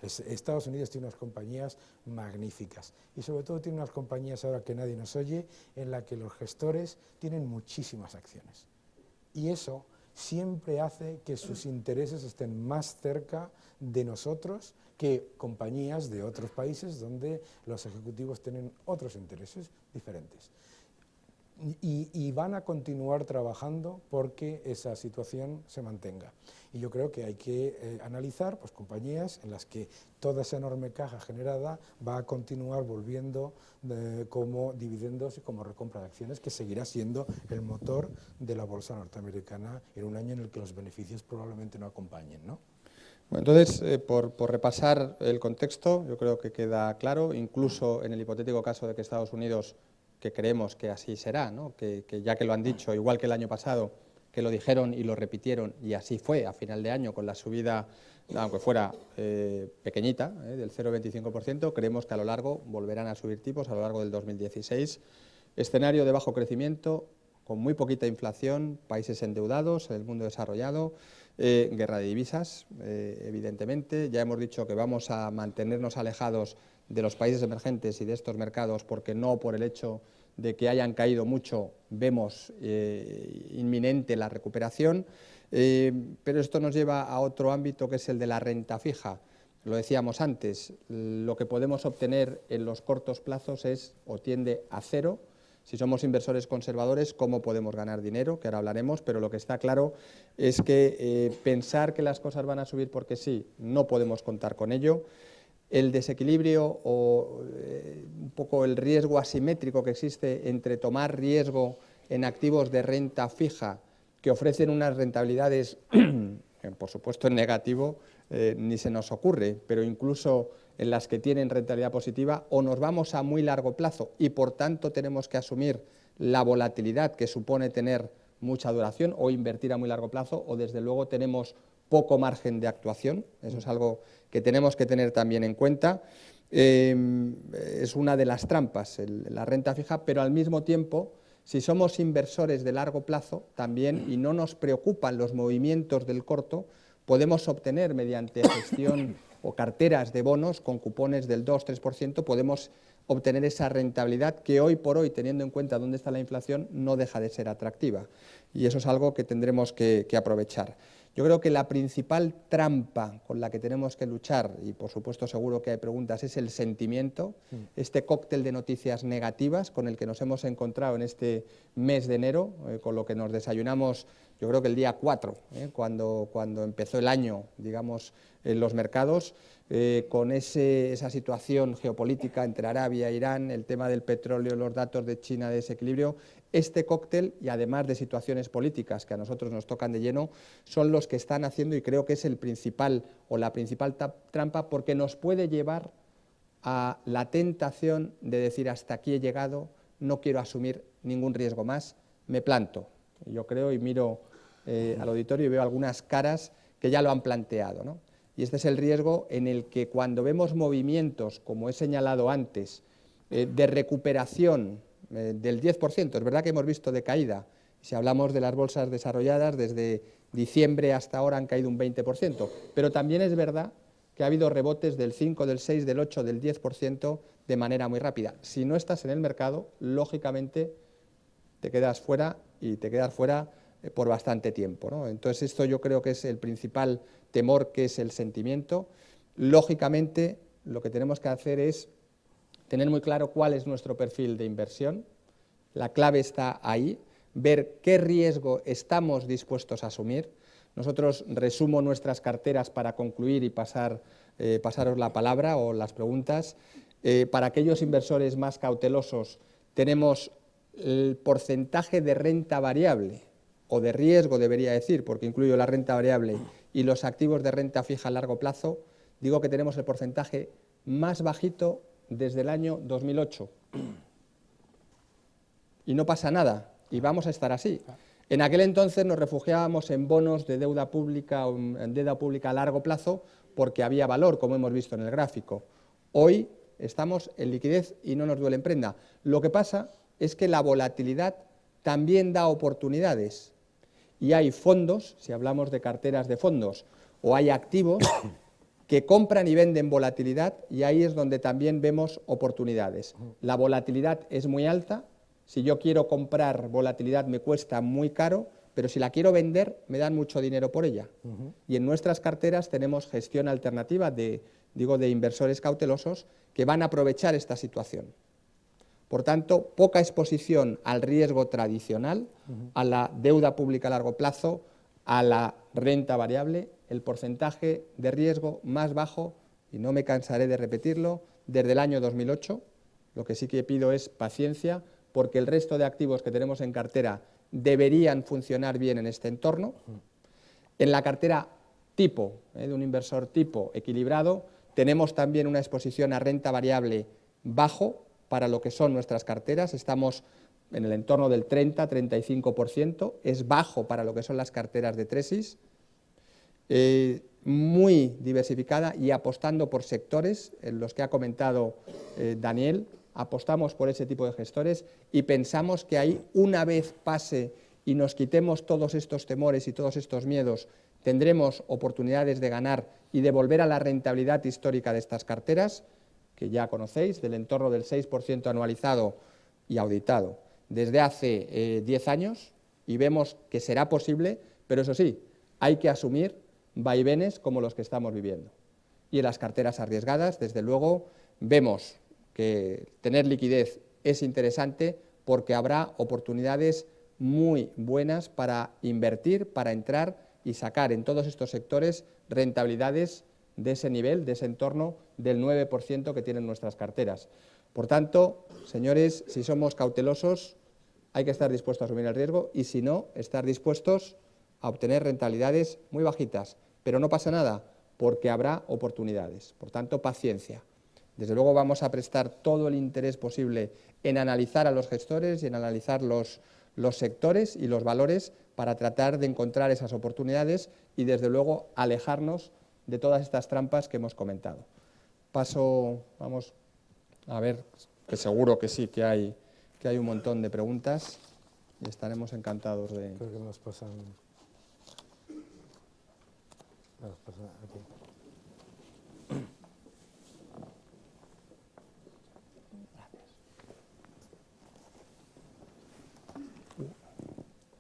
S2: Estados Unidos tiene unas compañías magníficas y sobre todo tiene unas compañías, ahora que nadie nos oye, en la que los gestores tienen muchísimas acciones. Y eso siempre hace que sus intereses estén más cerca de nosotros que compañías de otros países donde los ejecutivos tienen otros intereses diferentes. Y van a continuar trabajando porque esa situación se mantenga. Y yo creo que hay que analizar pues, compañías en las que toda esa enorme caja generada va a continuar volviendo como dividendos y como recompra de acciones, que seguirá siendo el motor de la bolsa norteamericana en un año en el que los beneficios probablemente no acompañen, ¿no?
S1: Bueno, entonces, por repasar el contexto, yo creo que queda claro, incluso en el hipotético caso de que Estados Unidos, que creemos que así será, ¿no? que ya que lo han dicho, igual que el año pasado, que lo dijeron y lo repitieron, y así fue a final de año con la subida, aunque fuera pequeñita, del 0,25%, creemos que a lo largo volverán a subir tipos a lo largo del 2016. Escenario de bajo crecimiento, con muy poquita inflación, países endeudados, el mundo desarrollado, guerra de divisas, evidentemente. Ya hemos dicho que vamos a mantenernos alejados de los países emergentes y de estos mercados, porque no por el hecho de que hayan caído mucho vemos inminente la recuperación, pero esto nos lleva a otro ámbito que es el de la renta fija. Lo decíamos antes, lo que podemos obtener en los cortos plazos es o tiende a cero. Si somos inversores conservadores, ¿cómo podemos ganar dinero? Que ahora hablaremos, pero lo que está claro es que pensar que las cosas van a subir porque sí, no podemos contar con ello. El desequilibrio o un poco el riesgo asimétrico que existe entre tomar riesgo en activos de renta fija que ofrecen unas rentabilidades, por supuesto en negativo, ni se nos ocurre, pero incluso en las que tienen rentabilidad positiva, o nos vamos a muy largo plazo y por tanto tenemos que asumir la volatilidad que supone tener mucha duración o invertir a muy largo plazo, o desde luego tenemos poco margen de actuación. Eso es algo que tenemos que tener también en cuenta. Es una de las trampas, la renta fija, pero al mismo tiempo, si somos inversores de largo plazo también y no nos preocupan los movimientos del corto, podemos obtener mediante gestión o carteras de bonos con cupones del 2-3%, podemos obtener esa rentabilidad que hoy por hoy, teniendo en cuenta dónde está la inflación, no deja de ser atractiva. Y eso es algo que tendremos que aprovechar. Yo creo que la principal trampa con la que tenemos que luchar, y por supuesto seguro que hay preguntas, es el sentimiento, este cóctel de noticias negativas con el que nos hemos encontrado en este mes de enero, con lo que nos desayunamos, yo creo que el día 4, cuando empezó el año, digamos, en los mercados, con esa situación geopolítica entre Arabia e Irán, el tema del petróleo, los datos de China de desequilibrio. Este cóctel, y además de situaciones políticas que a nosotros nos tocan de lleno, son los que están haciendo, y creo que es el principal o la principal trampa, porque nos puede llevar a la tentación de decir hasta aquí he llegado, no quiero asumir ningún riesgo más, me planto. Yo creo y miro al auditorio y veo algunas caras que ya lo han planteado, ¿no? Y este es el riesgo en el que cuando vemos movimientos, como he señalado antes, de recuperación del 10%, es verdad que hemos visto decaída, si hablamos de las bolsas desarrolladas, desde diciembre hasta ahora han caído un 20%, pero también es verdad que ha habido rebotes del 5, del 6, del 8, del 10% de manera muy rápida. Si no estás en el mercado, lógicamente te quedas fuera y te quedas fuera por bastante tiempo, ¿no? Entonces esto yo creo que es el principal temor, que es el sentimiento. Lógicamente lo que tenemos que hacer es tener muy claro cuál es nuestro perfil de inversión, la clave está ahí, ver qué riesgo estamos dispuestos a asumir. Nosotros resumo nuestras carteras para concluir y pasaros la palabra o las preguntas. Para aquellos inversores más cautelosos tenemos el porcentaje de renta variable, o de riesgo debería decir, porque incluyo la renta variable y los activos de renta fija a largo plazo. Digo que tenemos el porcentaje más bajito desde el año 2008. Y no pasa nada, y vamos a estar así. En aquel entonces nos refugiábamos en bonos de deuda pública o en deuda pública a largo plazo porque había valor, como hemos visto en el gráfico. Hoy estamos en liquidez y no nos duele en prenda. Lo que pasa es que la volatilidad también da oportunidades. Y hay fondos, si hablamos de carteras de fondos, o hay activos que compran y venden volatilidad, y ahí es donde también vemos oportunidades. La volatilidad es muy alta, si yo quiero comprar volatilidad me cuesta muy caro, pero si la quiero vender me dan mucho dinero por ella. Y en nuestras carteras tenemos gestión alternativa de inversores cautelosos que van a aprovechar esta situación. Por tanto, poca exposición al riesgo tradicional, a la deuda pública a largo plazo, a la renta variable, el porcentaje de riesgo más bajo, y no me cansaré de repetirlo, desde el año 2008. Lo que sí que pido es paciencia, porque el resto de activos que tenemos en cartera deberían funcionar bien en este entorno. En la cartera tipo, de un inversor tipo equilibrado, tenemos también una exposición a renta variable bajo para lo que son nuestras carteras. Estamos en el entorno del 30-35%, es bajo para lo que son las carteras de Tresis, muy diversificada y apostando por sectores en los que ha comentado Daniel. Apostamos por ese tipo de gestores y pensamos que ahí, una vez pase y nos quitemos todos estos temores y todos estos miedos, tendremos oportunidades de ganar y de volver a la rentabilidad histórica de estas carteras, que ya conocéis, del entorno del 6% anualizado y auditado desde hace 10 años, y vemos que será posible, pero eso sí, hay que asumir vaivenes como los que estamos viviendo. Y en las carteras arriesgadas, desde luego, vemos que tener liquidez es interesante porque habrá oportunidades muy buenas para invertir, para entrar y sacar en todos estos sectores rentabilidades de ese nivel, de ese entorno del 9% que tienen nuestras carteras. Por tanto, señores, si somos cautelosos, hay que estar dispuestos a asumir el riesgo y, si no, estar dispuestos a obtener rentabilidades muy bajitas. Pero no pasa nada, porque habrá oportunidades. Por tanto, paciencia. Desde luego vamos a prestar todo el interés posible en analizar a los gestores y en analizar los sectores y los valores para tratar de encontrar esas oportunidades y, desde luego, alejarnos de todas estas trampas que hemos comentado. paso, vamos a ver, que seguro que sí, que hay un montón de preguntas y estaremos encantados de...
S2: Creo que nos pasan aquí.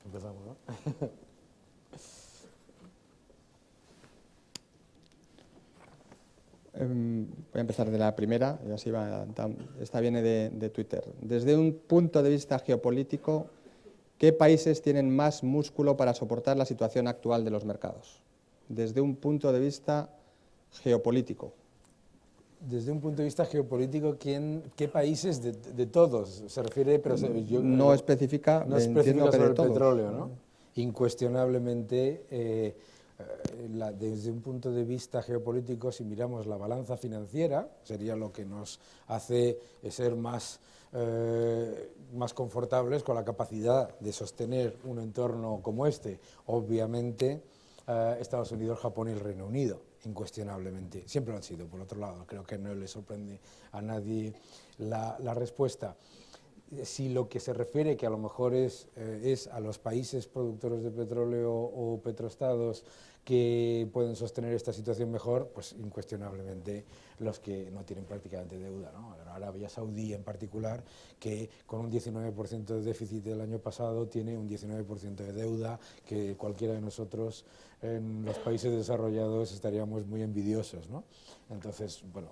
S2: Empezamos, ¿no?
S1: Voy a empezar de la primera, y así va. Esta viene de Twitter. Desde un punto de vista geopolítico, ¿qué países tienen más músculo para soportar la situación actual de los mercados? Desde un punto de vista geopolítico.
S2: Desde un punto de vista geopolítico, ¿qué países de todos se refiere? Pero
S1: no especifica,
S2: no
S1: entiendo
S2: especifica
S1: que
S2: sobre
S1: de
S2: el
S1: todos.
S2: petróleo, ¿no? Incuestionablemente, desde un punto de vista geopolítico, si miramos la balanza financiera, sería lo que nos hace ser más confortables con la capacidad de sostener un entorno como este. Obviamente, Estados Unidos, Japón y el Reino Unido, incuestionablemente. Siempre lo han sido, por otro lado. Creo que no le sorprende a nadie la respuesta. Si lo que se refiere, que a lo mejor es a los países productores de petróleo o petroestados que pueden sostener esta situación mejor, pues incuestionablemente los que no tienen prácticamente deuda, ¿no? Arabia Saudí en particular, que con un 19% de déficit del año pasado tiene un 19% de deuda, que cualquiera de nosotros en los países desarrollados estaríamos muy envidiosos, ¿no? Entonces, bueno,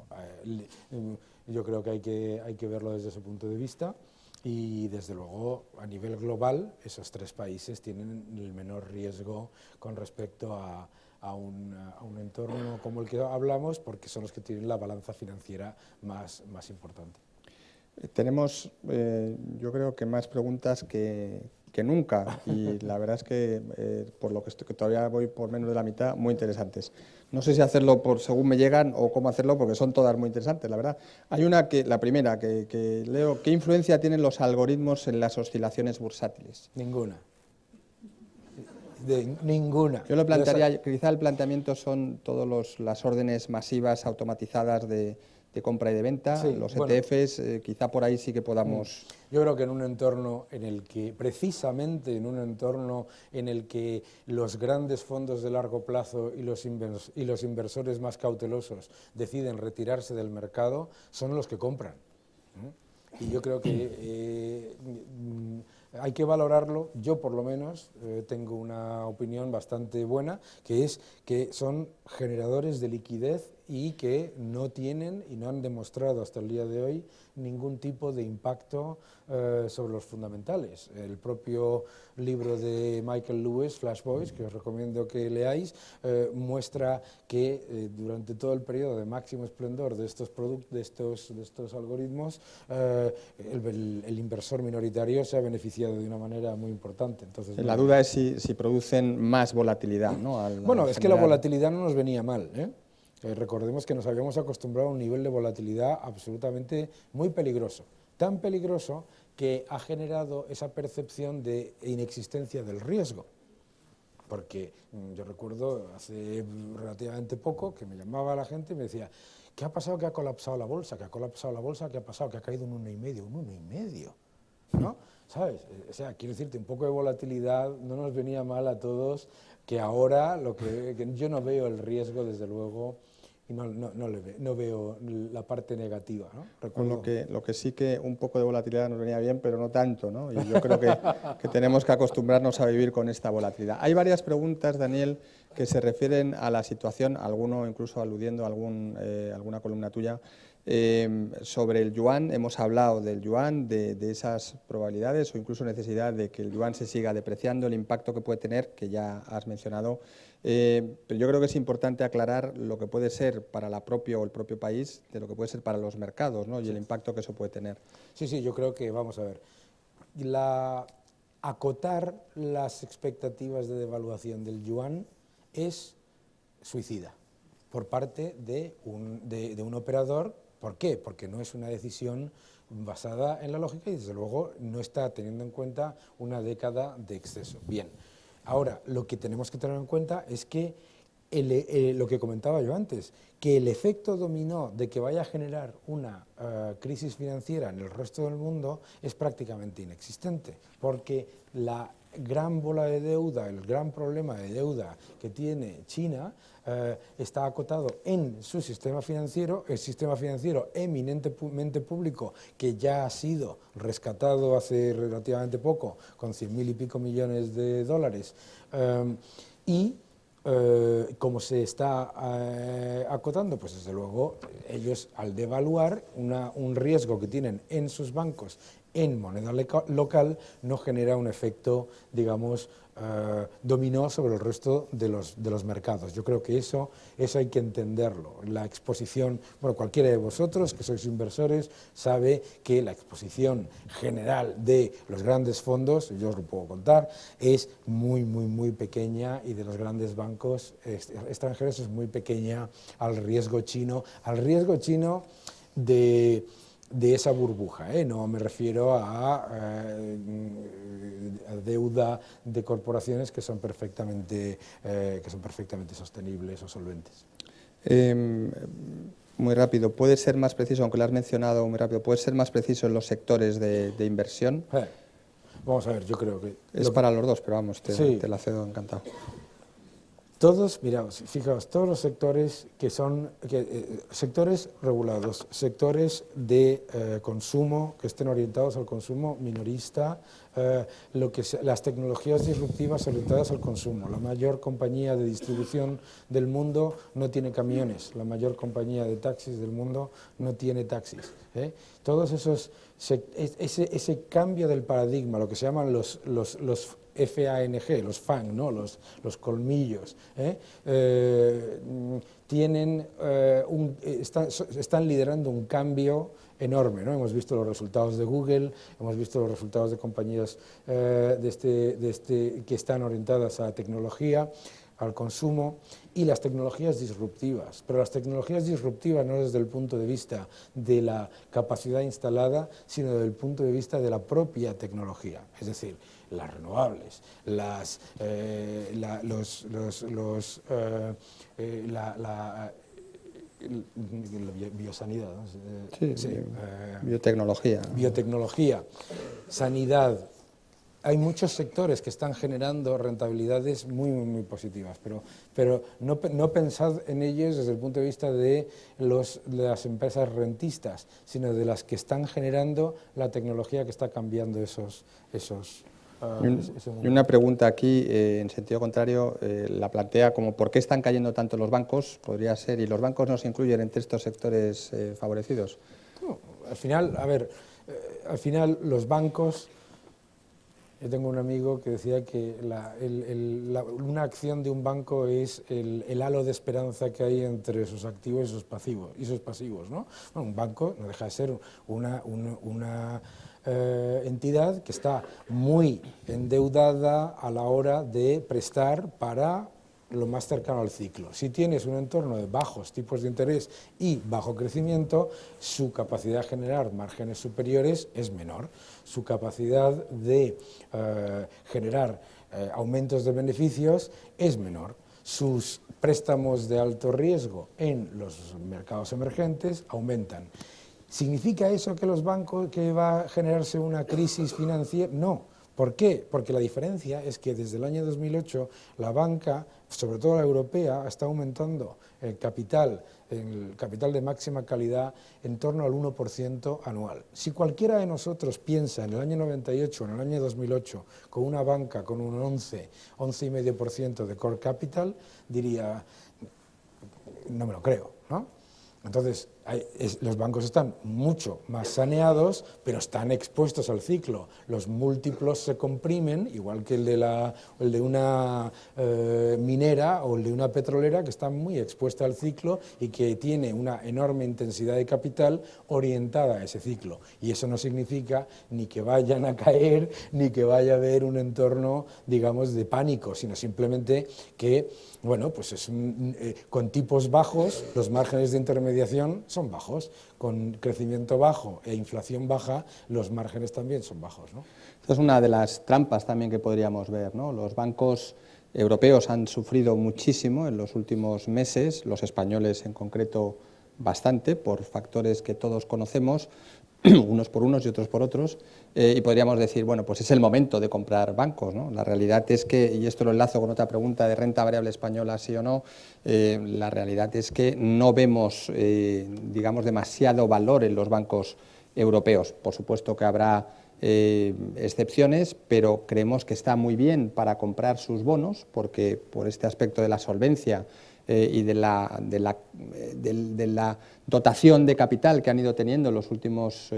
S2: yo creo que hay que verlo desde ese punto de vista. Y desde luego, a nivel global, esos tres países tienen el menor riesgo con respecto a un entorno como el que hablamos, porque son los que tienen la balanza financiera más importante.
S1: Tenemos, yo creo que más preguntas que nunca, y la verdad es que, por lo que todavía voy por menos de la mitad, muy interesantes. No sé si hacerlo por según me llegan o cómo hacerlo, porque son todas muy interesantes, la verdad. Hay una, la primera, que leo: ¿qué influencia tienen los algoritmos en las oscilaciones bursátiles?
S2: Ninguna. Ninguna.
S1: Yo lo plantearía, quizá el planteamiento son todas las órdenes masivas automatizadas de compra y de venta, sí, los ETFs, bueno, quizá por ahí sí que podamos...
S2: Yo creo que en un entorno en el que, precisamente en un entorno en el que los grandes fondos de largo plazo y los inversores más cautelosos deciden retirarse del mercado, son los que compran. Y yo creo que hay que valorarlo. Yo, por lo menos, tengo una opinión bastante buena, que es que son generadores de liquidez y que no tienen y no han demostrado hasta el día de hoy ningún tipo de impacto sobre los fundamentales. El propio libro de Michael Lewis, Flash Boys, que os recomiendo que leáis, muestra que durante todo el periodo de máximo esplendor de estos algoritmos, el inversor minoritario se ha beneficiado de una manera muy importante. Entonces,
S1: la duda es si producen más volatilidad, ¿no?
S2: Bueno, es que la volatilidad no nos venía mal, ¿eh? Recordemos que nos habíamos acostumbrado a un nivel de volatilidad absolutamente muy peligroso, tan peligroso que ha generado esa percepción de inexistencia del riesgo. Porque yo recuerdo hace relativamente poco que me llamaba la gente y me decía: ¿qué ha pasado? ¿Que ha colapsado la bolsa? ¿Que ha colapsado la bolsa? ¿Qué ha pasado? ¿Que ha caído un 1,5? ¿Un 1,5? ¿No? ¿Sabes? O sea, quiero decirte, un poco de volatilidad no nos venía mal a todos, que ahora que yo no veo el riesgo, desde luego, y no veo la parte negativa, ¿no?
S1: Lo que sí que un poco de volatilidad nos venía bien, pero no tanto, ¿no? Y yo creo que tenemos que acostumbrarnos a vivir con esta volatilidad. Hay varias preguntas, Daniel, que se refieren a la situación, alguno incluso aludiendo a alguna columna tuya, sobre el yuan. Hemos hablado del yuan, de esas probabilidades o incluso necesidad de que el yuan se siga depreciando, el impacto que puede tener, que ya has mencionado. Pero yo creo que es importante aclarar lo que puede ser para el propio país de lo que puede ser para los mercados, ¿no? Y el impacto que eso puede tener.
S2: Sí, yo creo que, vamos a ver, acotar las expectativas de devaluación del yuan es suicida por parte de un operador. ¿Por qué? Porque no es una decisión basada en la lógica y, desde luego, no está teniendo en cuenta una década de exceso. Bien, ahora, lo que tenemos que tener en cuenta es que lo que comentaba yo antes, que el efecto dominó de que vaya a generar una crisis financiera en el resto del mundo es prácticamente inexistente, porque la gran bola de deuda, el gran problema de deuda que tiene China está acotado en su sistema financiero, el sistema financiero eminentemente público, que ya ha sido rescatado hace relativamente poco con 100.000 y pico millones de dólares, y como se está acotando, pues desde luego ellos, al devaluar, un riesgo que tienen en sus bancos en moneda local, no genera un efecto, digamos, dominó sobre el resto de los mercados. Yo creo que eso hay que entenderlo. La exposición, bueno, cualquiera de vosotros que sois inversores sabe que la exposición general de los grandes fondos, yo os lo puedo contar, es muy pequeña, y de los grandes bancos extranjeros es muy pequeña al riesgo chino de esa burbuja, no me refiero a deuda de corporaciones que son perfectamente sostenibles o solventes.
S1: Muy rápido, ¿puede ser más preciso, aunque lo has mencionado muy rápido, puede ser más preciso en los sectores de inversión?
S2: Vamos a ver, yo creo que...
S1: Es para los dos, pero vamos, te la cedo encantado.
S2: Todos, miraos, fijaos, todos los sectores sectores regulados, sectores de consumo que estén orientados al consumo minorista, las tecnologías disruptivas orientadas al consumo. La mayor compañía de distribución del mundo no tiene camiones, la mayor compañía de taxis del mundo no tiene taxis. Todos esos, ese cambio del paradigma, lo que se llaman los FANG, los FANG, ¿no? los colmillos, están liderando un cambio enorme, ¿no? Hemos visto los resultados de Google, hemos visto los resultados de compañías que están orientadas a tecnología, al consumo, y las tecnologías disruptivas. Pero las tecnologías disruptivas no desde el punto de vista de la capacidad instalada, sino desde el punto de vista de la propia tecnología, es decir, las renovables, la biosanidad, ¿no? Biotecnología, sanidad. Hay muchos sectores que están generando rentabilidades muy positivas, pero no pensad en ellos desde el punto de vista de las empresas rentistas, sino de las que están generando la tecnología que está cambiando esos
S1: y una pregunta aquí, en sentido contrario, la plantea como ¿por qué están cayendo tanto los bancos? Podría ser, ¿y los bancos no se incluyen entre estos sectores favorecidos?
S2: No, al final, a ver, los bancos... Yo tengo un amigo que decía que una acción de un banco es el halo de esperanza que hay entre sus activos y sus pasivos, ¿no? Bueno, un banco no deja de ser una entidad que está muy endeudada a la hora de prestar para lo más cercano al ciclo. Si tienes un entorno de bajos tipos de interés y bajo crecimiento, su capacidad de generar márgenes superiores es menor. Su capacidad de generar aumentos de beneficios es menor. Sus préstamos de alto riesgo en los mercados emergentes aumentan. ¿Significa eso que va a generarse una crisis financiera? No. ¿Por qué? Porque la diferencia es que desde el año 2008 la banca, sobre todo la europea, está aumentando el capital de máxima calidad en torno al 1% anual. Si cualquiera de nosotros piensa en el año 98 o en el año 2008 con una banca con un 11,5% de core capital, diría, no me lo creo, ¿no? Entonces, los bancos están mucho más saneados, pero están expuestos al ciclo. Los múltiplos se comprimen, igual que el de una minera o el de una petrolera, que está muy expuesta al ciclo y que tiene una enorme intensidad de capital orientada a ese ciclo. Y eso no significa ni que vayan a caer, ni que vaya a haber un entorno, digamos, de pánico, sino simplemente que, bueno, pues con tipos bajos, los márgenes de intermediación son bajos. Con crecimiento bajo e inflación baja, los márgenes también son bajos, ¿no?
S1: Esto es una de las trampas también que podríamos ver, ¿no? Los bancos europeos han sufrido muchísimo en los últimos meses, los españoles en concreto bastante, por factores que todos conocemos, unos por unos y otros por otros, y podríamos decir, bueno, pues es el momento de comprar bancos, ¿no? La realidad es que, y esto lo enlazo con otra pregunta de renta variable española, sí o no, la realidad es que no vemos, digamos, demasiado valor en los bancos europeos. Por supuesto que habrá excepciones, pero creemos que está muy bien para comprar sus bonos, porque por este aspecto de la solvencia y de la dotación de capital que han ido teniendo en los últimos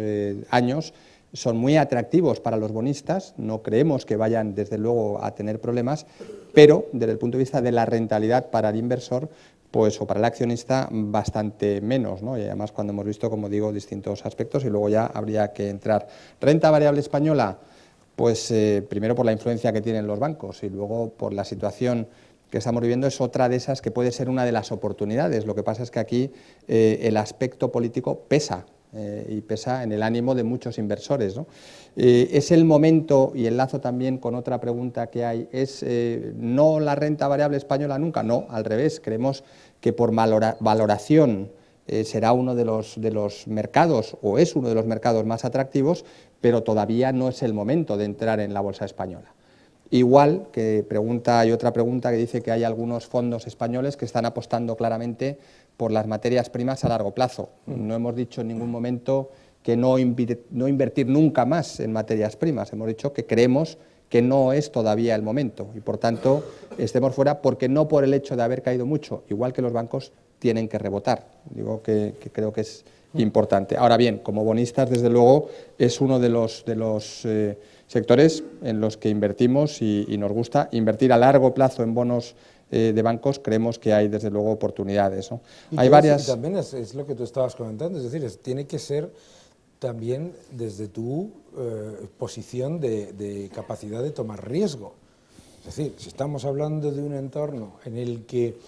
S1: años, son muy atractivos para los bonistas. No creemos que vayan, desde luego, a tener problemas, pero desde el punto de vista de la rentabilidad para el inversor, pues, o para el accionista, bastante menos, ¿no? Y además cuando hemos visto, como digo, distintos aspectos, y luego ya habría que entrar. Renta variable española, pues primero por la influencia que tienen los bancos y luego por la situación que estamos viviendo, es otra de esas que puede ser una de las oportunidades. Lo que pasa es que aquí el aspecto político pesa, y pesa en el ánimo de muchos inversores, ¿no? Es el momento, y enlazo también con otra pregunta que hay, es no la renta variable española nunca, no, al revés, creemos que por valoración será uno de los mercados, o es uno de los mercados más atractivos, pero todavía no es el momento de entrar en la bolsa española. Igual que hay otra pregunta que dice que hay algunos fondos españoles que están apostando claramente por las materias primas a largo plazo. No hemos dicho en ningún momento que no invertir nunca más en materias primas. Hemos dicho que creemos que no es todavía el momento y, por tanto, estemos fuera, porque no por el hecho de haber caído mucho, igual que los bancos, tienen que rebotar. Digo que creo que es importante. Ahora bien, como bonistas, desde luego, es uno de los sectores en los que invertimos y nos gusta invertir a largo plazo en bonos de bancos. Creemos que hay, desde luego, oportunidades, ¿no? Hay varias.
S2: También es lo que tú estabas comentando, es decir, tiene que ser también desde tu posición de capacidad de tomar riesgo. Es decir, si estamos hablando de un entorno en el que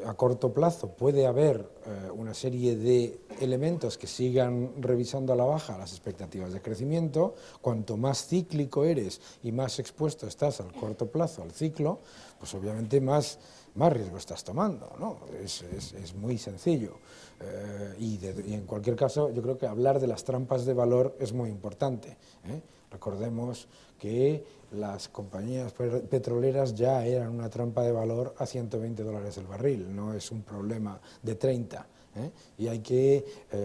S2: a corto plazo puede haber una serie de elementos que sigan revisando a la baja las expectativas de crecimiento, cuanto más cíclico eres y más expuesto estás al corto plazo al ciclo, pues obviamente más riesgo estás tomando, ¿no? Es muy sencillo. Y en cualquier caso, yo creo que hablar de las trampas de valor es muy importante, ¿eh? Recordemos que las compañías petroleras ya eran una trampa de valor a $120 el barril, no es un problema de 30, ¿eh? Y hay que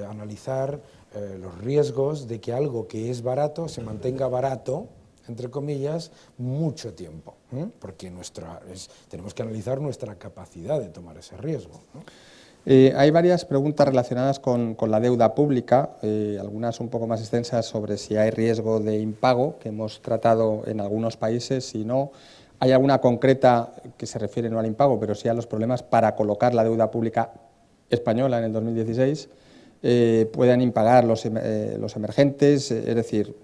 S2: analizar los riesgos de que algo que es barato se mantenga barato, entre comillas, mucho tiempo, ¿eh? Porque tenemos que analizar nuestra capacidad de tomar ese riesgo, ¿no?
S1: Hay varias preguntas relacionadas con la deuda pública, algunas un poco más extensas sobre si hay riesgo de impago, que hemos tratado en algunos países, si no. Hay alguna concreta que se refiere no al impago, pero sí a los problemas para colocar la deuda pública española en el 2016. Puedan impagar los emergentes, es decir,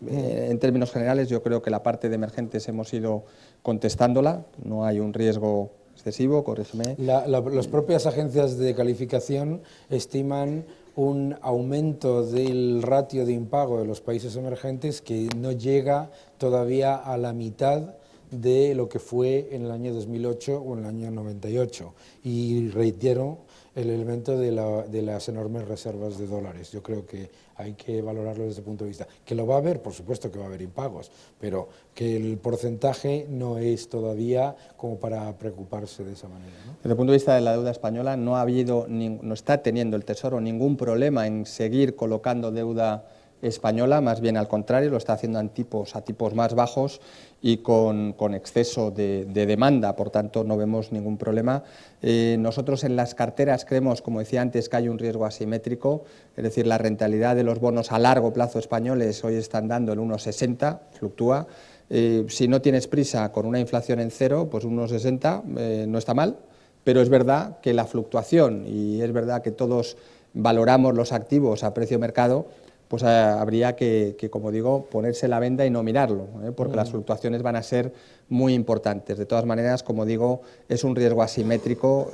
S1: en términos generales yo creo que la parte de emergentes hemos ido contestándola, no hay un riesgo excesivo, corrígeme.
S2: Las propias agencias de calificación estiman un aumento del ratio de impago de los países emergentes que no llega todavía a la mitad de lo que fue en el año 2008 o en el año 98. Y reitero el elemento de las enormes reservas de dólares. Yo creo que hay que valorarlo desde ese punto de vista. Que lo va a haber, por supuesto que va a haber impagos, pero que el porcentaje no es todavía como para preocuparse de esa manera, ¿no?
S1: Desde el punto de vista de la deuda española, no está teniendo el Tesoro ningún problema en seguir colocando deuda española, más bien al contrario, lo está haciendo a tipos más bajos y con exceso de demanda, por tanto no vemos ningún problema. Nosotros en las carteras creemos, como decía antes, que hay un riesgo asimétrico, es decir, la rentabilidad de los bonos a largo plazo españoles hoy están dando el 1,60, fluctúa. Si no tienes prisa con una inflación en cero, pues 1,60 no está mal, pero es verdad que la fluctuación, y es verdad que todos valoramos los activos a precio mercado, pues habría que, como digo, ponerse la venda y no mirarlo, porque las fluctuaciones van a ser muy importantes. De todas maneras, como digo, es un riesgo asimétrico,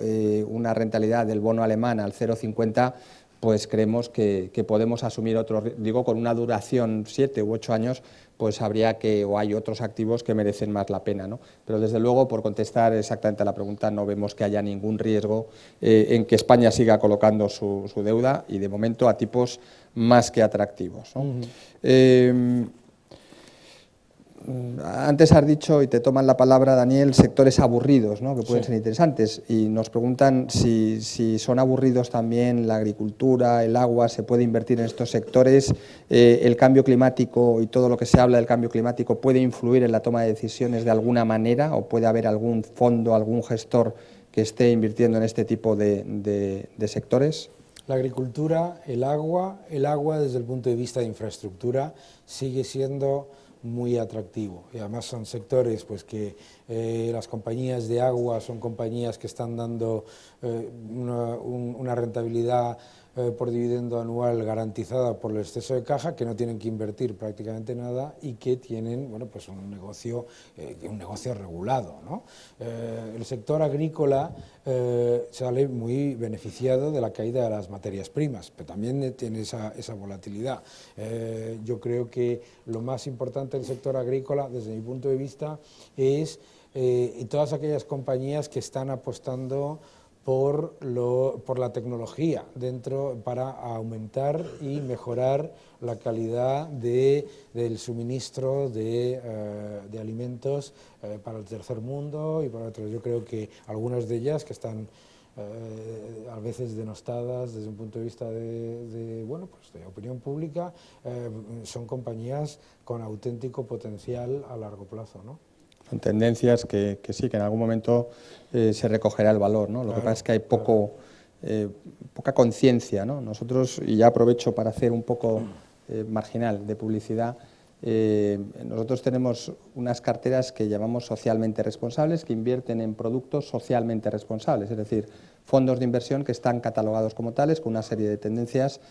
S1: una rentabilidad del bono alemán al 0,50, pues creemos que podemos asumir otro, digo, con una duración 7 u 8 años, pues habría que, o hay otros activos que merecen más la pena, ¿no? Pero desde luego, por contestar exactamente a la pregunta, no vemos que haya ningún riesgo en que España siga colocando su deuda y de momento a tipos más que atractivos, ¿no? Antes has dicho, y te toman la palabra, Daniel, sectores aburridos, ¿no?, que pueden ser interesantes, y nos preguntan si son aburridos también la agricultura, el agua, se puede invertir en estos sectores, el cambio climático y todo lo que se habla del cambio climático puede influir en la toma de decisiones de alguna manera, o puede haber algún fondo, algún gestor que esté invirtiendo en este tipo de sectores.
S2: La agricultura, el agua desde el punto de vista de infraestructura sigue siendo muy atractivo, y además son sectores pues que las compañías de agua son compañías que están dando una rentabilidad por dividendo anual garantizada por el exceso de caja, que no tienen que invertir prácticamente nada y que tienen, bueno, pues un negocio regulado, ¿no? El sector agrícola sale muy beneficiado de la caída de las materias primas, pero también tiene esa volatilidad. Yo creo que lo más importante del sector agrícola, desde mi punto de vista, es todas aquellas compañías que están apostando por la tecnología para aumentar y mejorar la calidad del suministro de alimentos para el tercer mundo y para otros. Yo creo que algunas de ellas que están a veces denostadas desde un punto de vista de opinión pública, son compañías con auténtico potencial a largo plazo, ¿no?
S1: Son tendencias que sí, que en algún momento se recogerá el valor, ¿no? Lo que pasa es que hay poca conciencia, ¿no? Nosotros, y ya aprovecho para hacer un poco marginal de publicidad, nosotros tenemos unas carteras que llamamos socialmente responsables, que invierten en productos socialmente responsables, es decir, fondos de inversión que están catalogados como tales, con una serie de tendencias,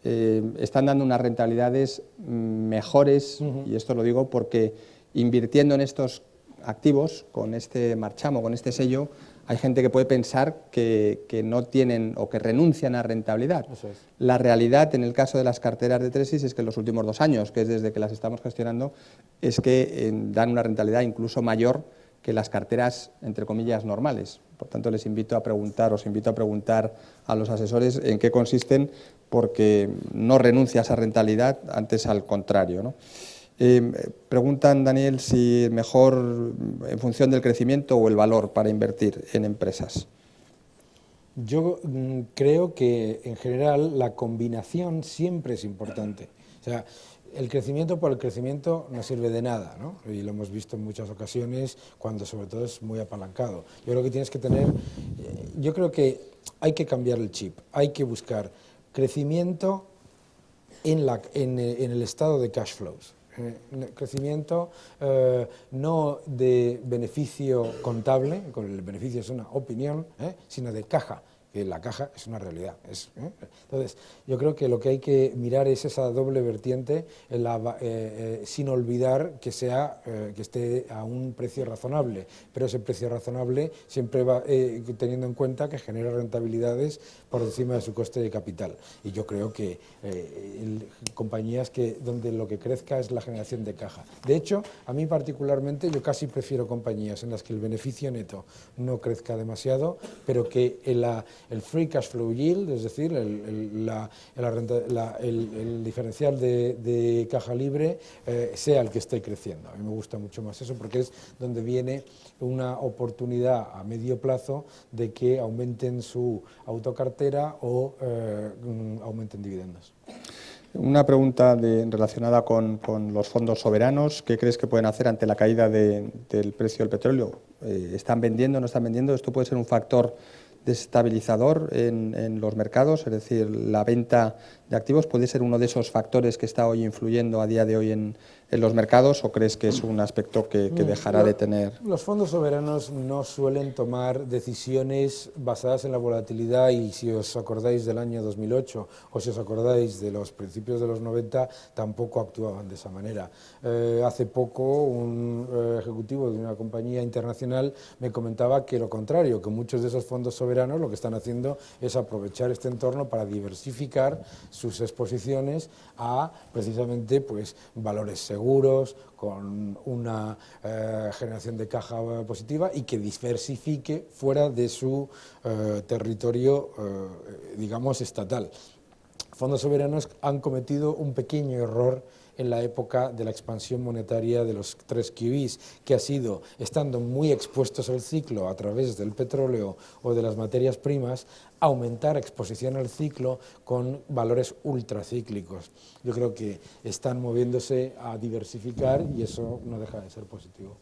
S1: están dando unas rentabilidades mejores, y esto lo digo porque invirtiendo en estos activos, con este marchamo, con este sello, hay gente que puede pensar que no tienen o que renuncian a rentabilidad.
S2: Eso es.
S1: La realidad en el caso de las carteras de Tresis es que en los últimos 2 años, que es desde que las estamos gestionando, es que dan una rentabilidad incluso mayor que las carteras, entre comillas, normales. Por tanto, os invito a preguntar a los asesores en qué consisten, porque no renuncia a esa rentabilidad, antes al contrario, ¿no? Preguntan, Daniel, si mejor en función del crecimiento o el valor para invertir en empresas.
S2: Yo creo que en general la combinación siempre es importante. O sea, el crecimiento por el crecimiento no sirve de nada, ¿no? Y lo hemos visto en muchas ocasiones cuando sobre todo es muy apalancado. Yo creo que tienes que tener, yo creo que hay que cambiar el chip, hay que buscar crecimiento en el estado de cash flows. Crecimiento no de beneficio contable, con el beneficio es una opinión, sino de caja, que la caja es una realidad. Entonces, yo creo que lo que hay que mirar es esa doble vertiente, sin olvidar que esté a un precio razonable, pero ese precio razonable siempre va teniendo en cuenta que genera rentabilidades por encima de su coste de capital. Y yo creo que compañías donde lo que crezca es la generación de caja. De hecho, a mí particularmente, yo casi prefiero compañías en las que el beneficio neto no crezca demasiado, pero que el free cash flow yield, es decir, el diferencial de caja libre, sea el que esté creciendo. A mí me gusta mucho más eso porque es donde viene una oportunidad a medio plazo de que aumenten su autocartera o aumenten dividendos.
S1: Una pregunta relacionada con los fondos soberanos. ¿Qué crees que pueden hacer ante la caída del precio del petróleo? ¿Están vendiendo, no están vendiendo? ¿Esto puede ser un factor desestabilizador en los mercados? Es decir, la venta de activos puede ser uno de esos factores que está hoy influyendo a día de hoy en los mercados, ¿o crees que es un aspecto que dejará de tener?
S2: Los fondos soberanos no suelen tomar decisiones basadas en la volatilidad, y si os acordáis del año 2008 o si os acordáis de los principios de los 90, tampoco actuaban de esa manera. Hace poco un ejecutivo de una compañía internacional me comentaba que lo contrario, que muchos de esos fondos soberanos soberanos lo que están haciendo es aprovechar este entorno para diversificar sus exposiciones a precisamente pues, valores seguros, con una generación de caja positiva y que diversifique fuera de su territorio, digamos, estatal. Fondos soberanos han cometido un pequeño error en la época de la expansión monetaria de los 3 QEs, que ha sido, estando muy expuestos al ciclo a través del petróleo o de las materias primas, aumentar exposición al ciclo con valores ultracíclicos. Yo creo que están moviéndose a diversificar y eso no deja de ser positivo.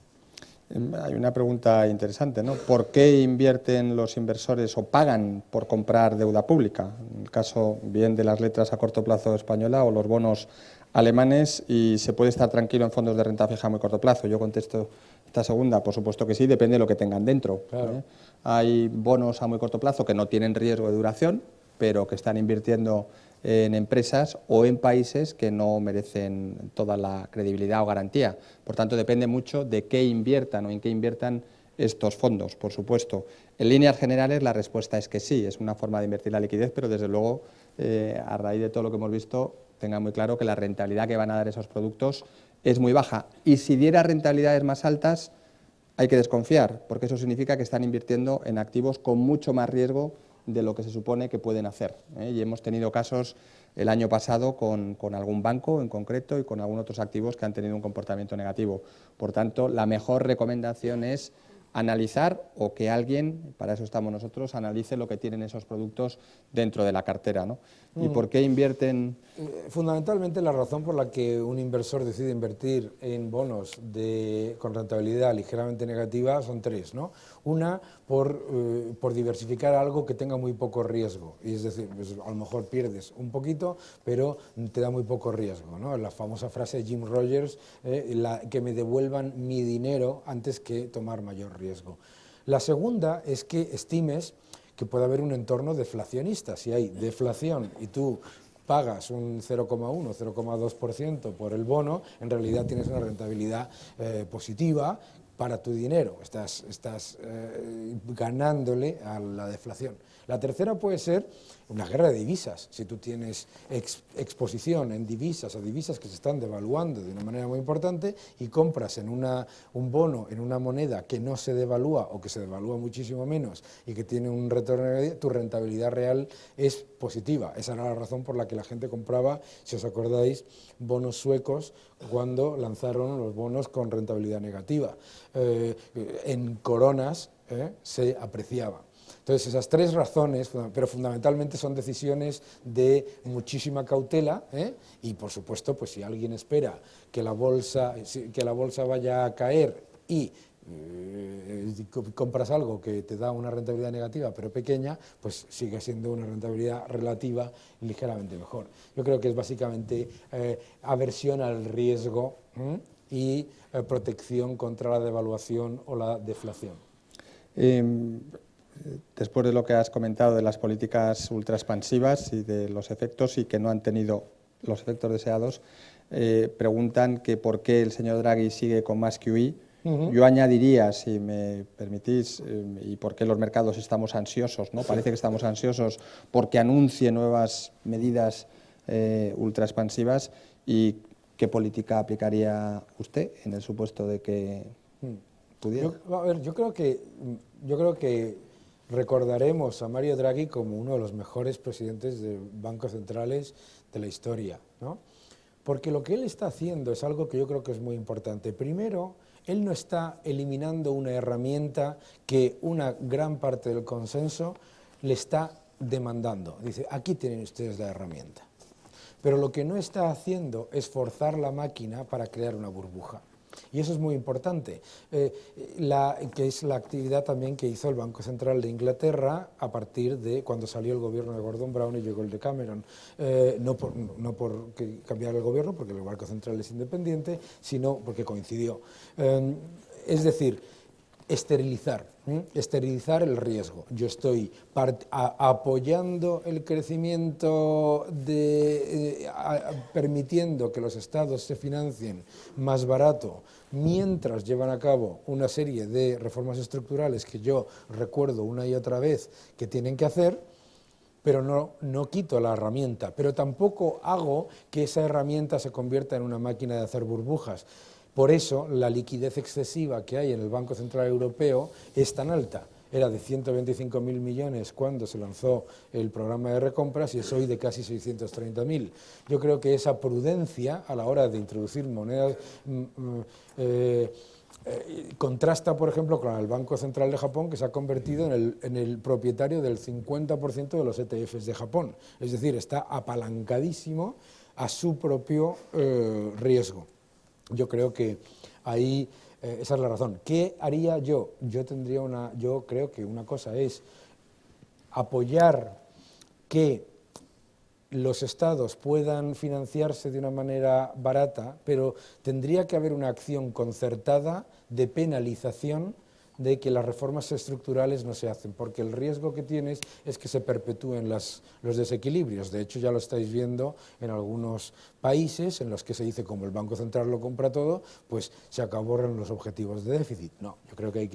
S1: Hay una pregunta interesante, ¿no? ¿Por qué invierten los inversores o pagan por comprar deuda pública? En el caso bien de las letras a corto plazo española o los bonos alemanes, y se puede estar tranquilo en fondos de renta fija a muy corto plazo. Yo contesto esta segunda, por supuesto que sí, depende de lo que tengan dentro.
S2: Claro.
S1: Hay bonos a muy corto plazo que no tienen riesgo de duración, pero que están invirtiendo en empresas o en países que no merecen toda la credibilidad o garantía. Por tanto, depende mucho de qué inviertan o en qué inviertan estos fondos, por supuesto. En líneas generales, la respuesta es que sí, es una forma de invertir la liquidez, pero desde luego, a raíz de todo lo que hemos visto, tengan muy claro que la rentabilidad que van a dar esos productos es muy baja. Y si diera rentabilidades más altas, hay que desconfiar, porque eso significa que están invirtiendo en activos con mucho más riesgo de lo que se supone que pueden hacer. Y hemos tenido casos el año pasado con algún banco en concreto y con algunos otros activos que han tenido un comportamiento negativo. Por tanto, la mejor recomendación es analizar, o que alguien, para eso estamos nosotros, analice lo que tienen esos productos dentro de la cartera, ¿no? ¿Y por qué invierten?
S2: Fundamentalmente la razón por la que un inversor decide invertir en bonos con rentabilidad ligeramente negativa son 3, ¿no? Una, por diversificar algo que tenga muy poco riesgo, y es decir, pues a lo mejor pierdes un poquito, pero te da muy poco riesgo, ¿no? La famosa frase de Jim Rogers, que me devuelvan mi dinero antes que tomar mayor riesgo. La segunda es que estimes que puede haber un entorno deflacionista. Si hay deflación y tú pagas un 0,1, 0,2% por el bono, en realidad tienes una rentabilidad positiva para tu dinero, estás ganándole a la deflación. La tercera puede ser una guerra de divisas. Si tú tienes exposición en divisas o divisas que se están devaluando de una manera muy importante y compras en un bono en una moneda que no se devalúa o que se devalúa muchísimo menos y que tiene un retorno, tu rentabilidad real es positiva. Esa era la razón por la que la gente compraba, si os acordáis, bonos suecos cuando lanzaron los bonos con rentabilidad negativa. En coronas se apreciaba. Entonces, esas 3 razones, pero fundamentalmente son decisiones de muchísima cautela, y por supuesto, pues si alguien espera que la bolsa vaya a caer y compras algo que te da una rentabilidad negativa pero pequeña, pues sigue siendo una rentabilidad relativa ligeramente mejor. Yo creo que es básicamente aversión al riesgo y protección contra la devaluación o la deflación.
S1: Después de lo que has comentado de las políticas ultraexpansivas y de los efectos y que no han tenido los efectos deseados, preguntan que por qué el señor Draghi sigue con más QE. Yo añadiría, si me permitís, y por qué los mercados estamos ansiosos, ¿no? Parece que estamos ansiosos porque anuncie nuevas medidas ultraexpansivas. ¿Y qué política aplicaría usted en el supuesto de que pudiera?
S2: Yo creo que recordaremos a Mario Draghi como uno de los mejores presidentes de bancos centrales de la historia, ¿no? Porque lo que él está haciendo es algo que yo creo que es muy importante. Primero, él no está eliminando una herramienta que una gran parte del consenso le está demandando. Dice, aquí tienen ustedes la herramienta. Pero lo que no está haciendo es forzar la máquina para crear una burbuja. Y eso es muy importante, que es la actividad también que hizo el Banco Central de Inglaterra a partir de cuando salió el gobierno de Gordon Brown y llegó el de Cameron. No por cambiar el gobierno, porque el Banco Central es independiente, sino porque coincidió. Es decir, esterilizar el riesgo. Yo estoy apoyando el crecimiento permitiendo que los estados se financien más barato mientras llevan a cabo una serie de reformas estructurales que yo recuerdo una y otra vez que tienen que hacer, pero no quito la herramienta, pero tampoco hago que esa herramienta se convierta en una máquina de hacer burbujas. Por eso la liquidez excesiva que hay en el Banco Central Europeo es tan alta. Era de 125.000 millones cuando se lanzó el programa de recompras y es hoy de casi 630.000. Yo creo que esa prudencia a la hora de introducir monedas contrasta, por ejemplo, con el Banco Central de Japón, que se ha convertido en el propietario del 50% de los ETFs de Japón. Es decir, está apalancadísimo a su propio riesgo. Yo creo que ahí esa es la razón. ¿Qué haría yo? Yo creo que una cosa es apoyar que los estados puedan financiarse de una manera barata, pero tendría que haber una acción concertada de penalización de que las reformas estructurales no se hacen, porque el riesgo que tienes es que se perpetúen los desequilibrios. De hecho, ya lo estáis viendo en algunos países en los que se dice, como el Banco Central lo compra todo, pues se acaborran los objetivos de déficit. No, yo creo que hay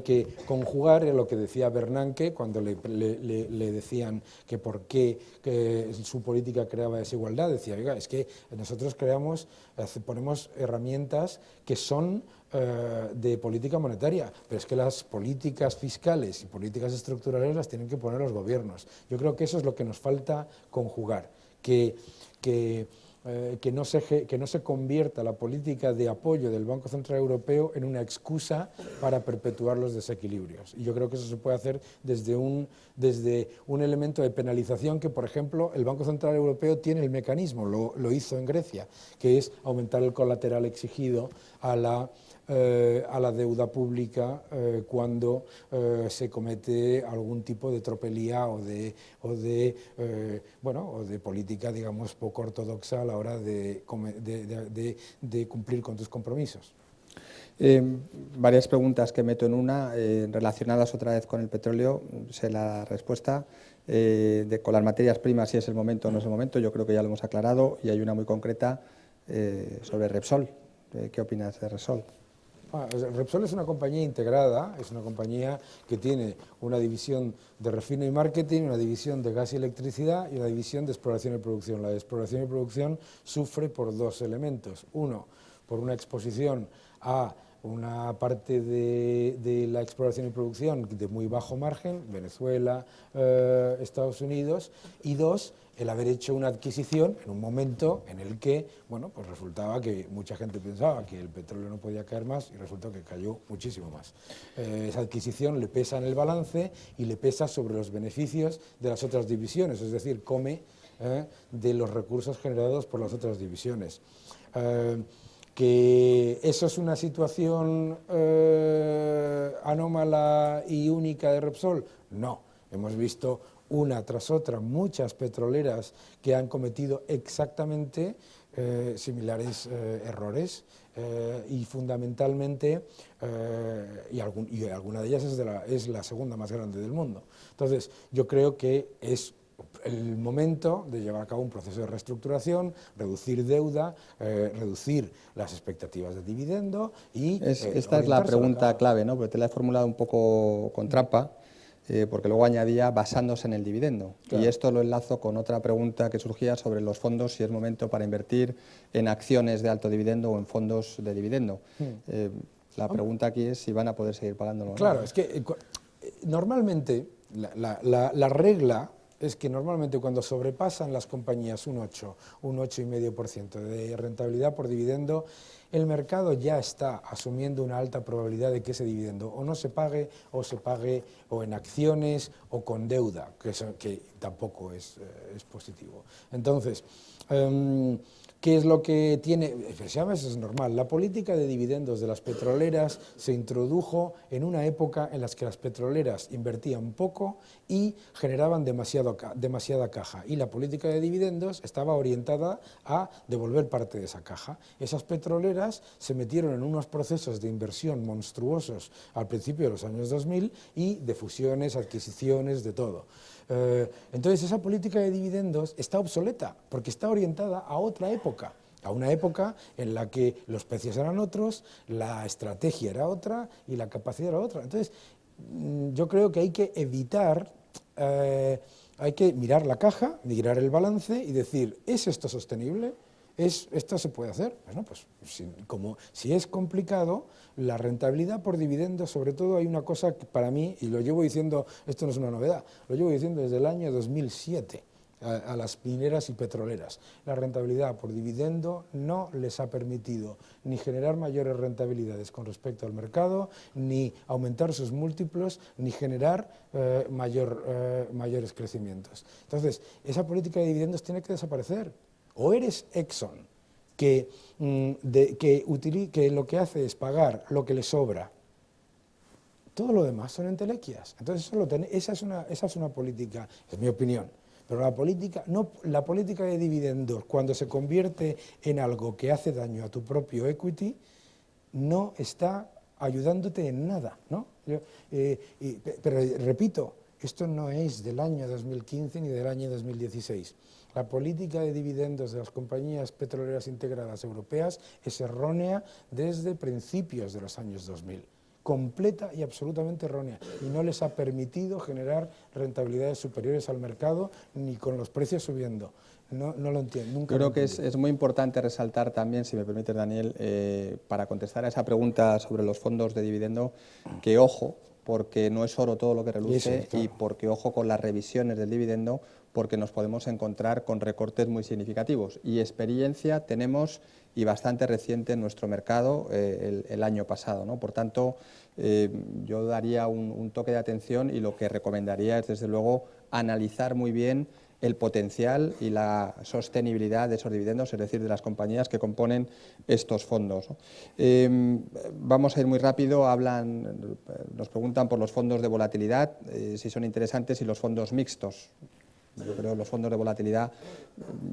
S2: que conjugar lo que decía Bernanke cuando le decían que por qué que su política creaba desigualdad. Decía, oiga, es que nosotros ponemos herramientas que son de política monetaria, pero es que las políticas fiscales y políticas estructurales las tienen que poner los gobiernos. Yo creo que eso es lo que nos falta conjugar, que no se convierta la política de apoyo del Banco Central Europeo en una excusa para perpetuar los desequilibrios. Y yo creo que eso se puede hacer desde un elemento de penalización que, por ejemplo, el Banco Central Europeo tiene el mecanismo, lo hizo en Grecia, que es aumentar el colateral exigido a la deuda pública cuando se comete algún tipo de tropelía o de política, digamos, poco ortodoxa a la hora de cumplir con tus compromisos.
S1: Varias preguntas que meto en una, relacionadas otra vez con el petróleo. Sé la respuesta. Con las materias primas, si es el momento o no es el momento, yo creo que ya lo hemos aclarado, y hay una muy concreta sobre Repsol. ¿Qué opinas de Repsol?
S2: Repsol es una compañía integrada, es una compañía que tiene una división de refino y marketing, una división de gas y electricidad y una división de exploración y producción. La de exploración y producción sufre por dos elementos. Uno, por una exposición a una parte de la exploración y producción de muy bajo margen, Venezuela, Estados Unidos, y dos, el haber hecho una adquisición en un momento en el que, bueno, pues resultaba que mucha gente pensaba que el petróleo no podía caer más y resultó que cayó muchísimo más. Esa adquisición le pesa en el balance y le pesa sobre los beneficios de las otras divisiones, es decir, come de los recursos generados por las otras divisiones. ¿Que eso es una situación anómala y única de Repsol? No, hemos visto una tras otra muchas petroleras que han cometido exactamente similares errores y fundamentalmente, y alguna de ellas es la segunda más grande del mundo. Entonces, yo creo que es el momento de llevar a cabo un proceso de reestructuración, reducir deuda, reducir las expectativas de dividendo y...
S1: Esta es la pregunta clave, ¿no? Porque te la he formulado un poco con trampa, porque luego añadía basándose en el dividendo. Claro. Y esto lo enlazo con otra pregunta que surgía sobre los fondos, si es momento para invertir en acciones de alto dividendo o en fondos de dividendo. La pregunta aquí es si van a poder seguir pagándolo.
S2: Claro, ¿no? Es que normalmente la regla es que normalmente cuando sobrepasan las compañías un 8,5% de rentabilidad por dividendo, el mercado ya está asumiendo una alta probabilidad de que ese dividendo o no se pague o en acciones o con deuda, que tampoco es positivo. Entonces, ¿qué es lo que tiene? Efectivamente, es normal. La política de dividendos de las petroleras se introdujo en una época en la que las petroleras invertían poco y generaban demasiada caja. Y la política de dividendos estaba orientada a devolver parte de esa caja. Esas petroleras se metieron en unos procesos de inversión monstruosos al principio de los años 2000 y de fusiones, adquisiciones, de todo. Entonces esa política de dividendos está obsoleta porque está orientada a otra época, a una época en la que los precios eran otros, la estrategia era otra y la capacidad era otra. Entonces yo creo que hay que evitar, hay que mirar la caja, mirar el balance y decir, ¿es esto sostenible? ¿Esto se puede hacer? Bueno, pues si es complicado, la rentabilidad por dividendos, sobre todo hay una cosa que para mí, y lo llevo diciendo, esto no es una novedad, lo llevo diciendo desde el año 2007 a las mineras y petroleras. La rentabilidad por dividendo no les ha permitido ni generar mayores rentabilidades con respecto al mercado, ni aumentar sus múltiplos, ni generar mayores crecimientos. Entonces, esa política de dividendos tiene que desaparecer. O eres Exxon, que lo que hace es pagar lo que le sobra. Todo lo demás son entelequias. Entonces, esa es una política, es mi opinión. Pero la política de dividendos, cuando se convierte en algo que hace daño a tu propio equity, no está ayudándote en nada, ¿no? Pero repito, esto no es del año 2015 ni del año 2016. La política de dividendos de las compañías petroleras integradas europeas es errónea desde principios de los años 2000. Completa y absolutamente errónea, y no les ha permitido generar rentabilidades superiores al mercado ni con los precios subiendo. No lo entiendo, nunca.
S1: Creo que es muy importante resaltar también, si me permite, Daniel, para contestar a esa pregunta sobre los fondos de dividendo, que ojo, porque no es oro todo lo que reluce, y porque ojo con las revisiones del dividendo, porque nos podemos encontrar con recortes muy significativos. Y experiencia tenemos, y bastante reciente en nuestro mercado, el año pasado, ¿no? Por tanto, yo daría un toque de atención, y lo que recomendaría es, desde luego, analizar muy bien el potencial y la sostenibilidad de esos dividendos, es decir, de las compañías que componen estos fondos, ¿no? Vamos a ir muy rápido. Nos preguntan por los fondos de volatilidad, si son interesantes, y los fondos mixtos. Yo creo que los fondos de volatilidad,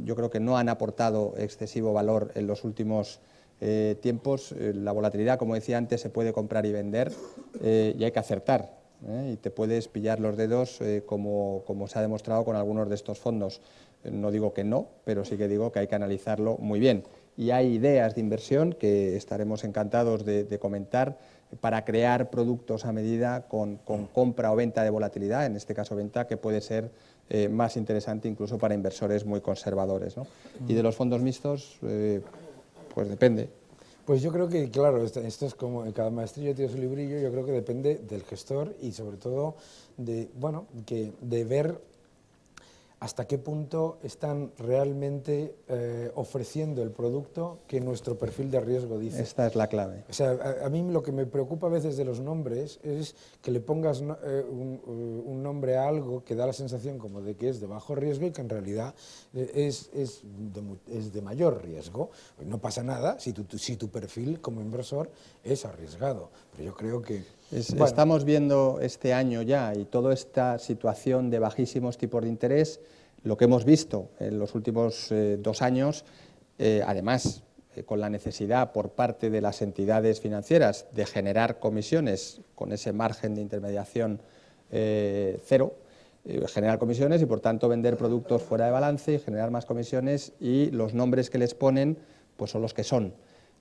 S1: yo creo que no han aportado excesivo valor en los últimos tiempos. La volatilidad, como decía antes, se puede comprar y vender, y hay que acertar, y te puedes pillar los dedos, como se ha demostrado con algunos de estos fondos. No digo que no, pero sí que digo que hay que analizarlo muy bien. Y hay ideas de inversión que estaremos encantados de comentar para crear productos a medida con compra o venta de volatilidad, en este caso venta, que puede ser más interesante incluso para inversores muy conservadores, ¿no? Y de los fondos mixtos, pues depende.
S2: Pues yo creo que, claro, esto es como cada maestrillo tiene su librillo. Yo creo que depende del gestor y sobre todo de ver hasta qué punto están realmente ofreciendo el producto que nuestro perfil de riesgo dice.
S1: Esta es la clave.
S2: O sea, a mí lo que me preocupa a veces de los nombres es que le pongas un nombre a algo que da la sensación como de que es de bajo riesgo y que en realidad es de mayor riesgo. No pasa nada si tu perfil como inversor es arriesgado, pero yo creo que...
S1: Bueno. Estamos viendo este año ya, y toda esta situación de bajísimos tipos de interés, lo que hemos visto en los últimos 2 años, además con la necesidad por parte de las entidades financieras de generar comisiones con ese margen de intermediación cero, generar comisiones y por tanto vender productos fuera de balance y generar más comisiones, y los nombres que les ponen pues son los que son.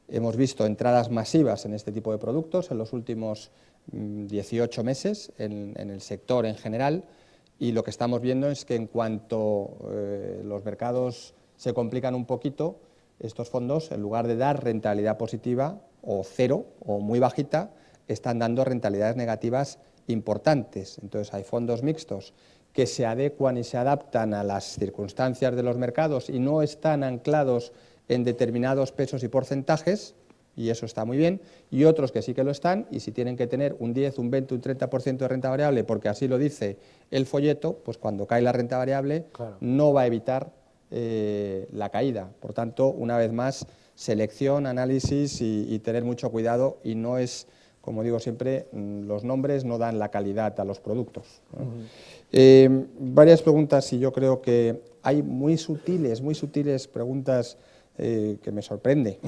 S1: Hemos visto entradas masivas en este tipo de productos en los últimos 18 meses en el sector en general, y lo que estamos viendo es que en cuanto los mercados se complican un poquito, estos fondos, en lugar de dar rentabilidad positiva o cero o muy bajita, están dando rentabilidades negativas importantes. Entonces hay fondos mixtos que se adecuan y se adaptan a las circunstancias de los mercados y no están anclados en determinados pesos y porcentajes, y eso está muy bien, y otros que sí que lo están, y si tienen que tener un 10, un 20, un 30% de renta variable, porque así lo dice el folleto, pues cuando cae la renta variable, claro, no va a evitar la caída. Por tanto, una vez más, selección, análisis y tener mucho cuidado, y no es, como digo siempre, los nombres no dan la calidad a los productos, ¿no? Varias preguntas, y yo creo que hay muy sutiles preguntas que me sorprende,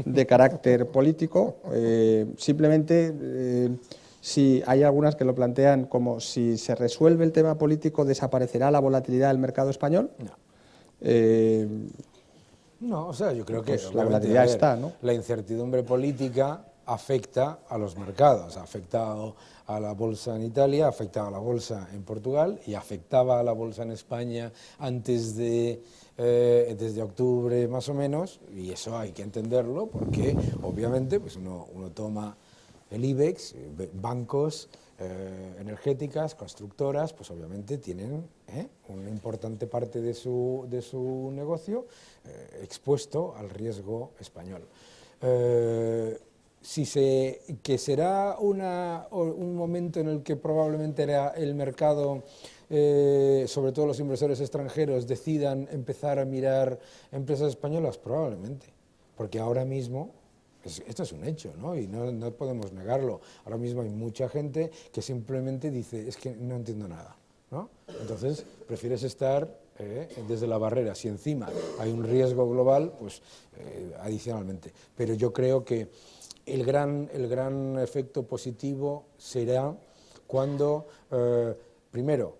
S1: de carácter político. Simplemente, Si hay algunas que lo plantean como si se resuelve el tema político, ¿desaparecerá la volatilidad del mercado español?
S2: No. No, o sea, yo creo que
S1: pues la volatilidad está, ¿no?
S2: La incertidumbre política afecta a los mercados, ha afectado a la bolsa en Italia, ha afectado a la bolsa en Portugal y afectaba a la bolsa en España antes de desde octubre más o menos, y eso hay que entenderlo porque obviamente pues uno toma el IBEX, bancos, energéticas, constructoras, pues obviamente tienen una importante parte de su negocio expuesto al riesgo español. Que será un momento en el que probablemente el mercado, sobre todo los inversores extranjeros, decidan empezar a mirar empresas españolas, probablemente, porque ahora mismo esto es un hecho, ¿no? Y no podemos negarlo. Ahora mismo hay mucha gente que simplemente dice, es que no entiendo nada, ¿no? Entonces, prefieres estar desde la barrera. Si encima hay un riesgo global, pues adicionalmente. Pero yo creo que el gran efecto positivo será cuando, primero,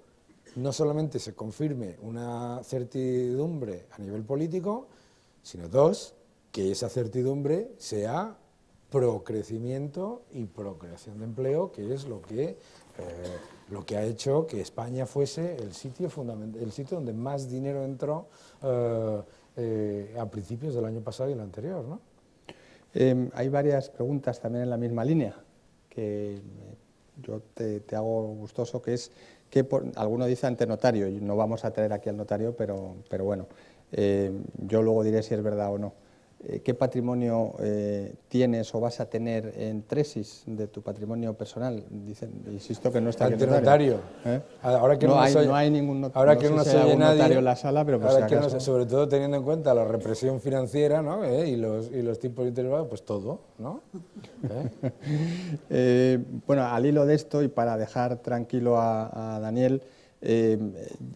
S2: no solamente se confirme una certidumbre a nivel político, sino dos, que esa certidumbre sea pro crecimiento y pro creación de empleo, que es lo que ha hecho que España fuese el sitio donde más dinero entró a principios del año pasado y el anterior, ¿no?
S1: Hay varias preguntas también en la misma línea que yo te hago gustoso, que es que alguno dice ante notario, y no vamos a traer aquí al notario, pero bueno, yo luego diré si es verdad o no. ¿Qué patrimonio tienes o vas a tener en Tresis de tu patrimonio personal? Dicen, insisto que no está aquí el notario.
S2: Ahora que
S1: no hay ningún notario.
S2: Ahora que no se oye nadie,
S1: notario en la sala, pero por si acaso.
S2: No, sobre todo teniendo en cuenta la represión financiera, ¿no? Y los tipos de interés, pues todo, ¿no?
S1: Bueno, al hilo de esto y para dejar tranquilo a Daniel,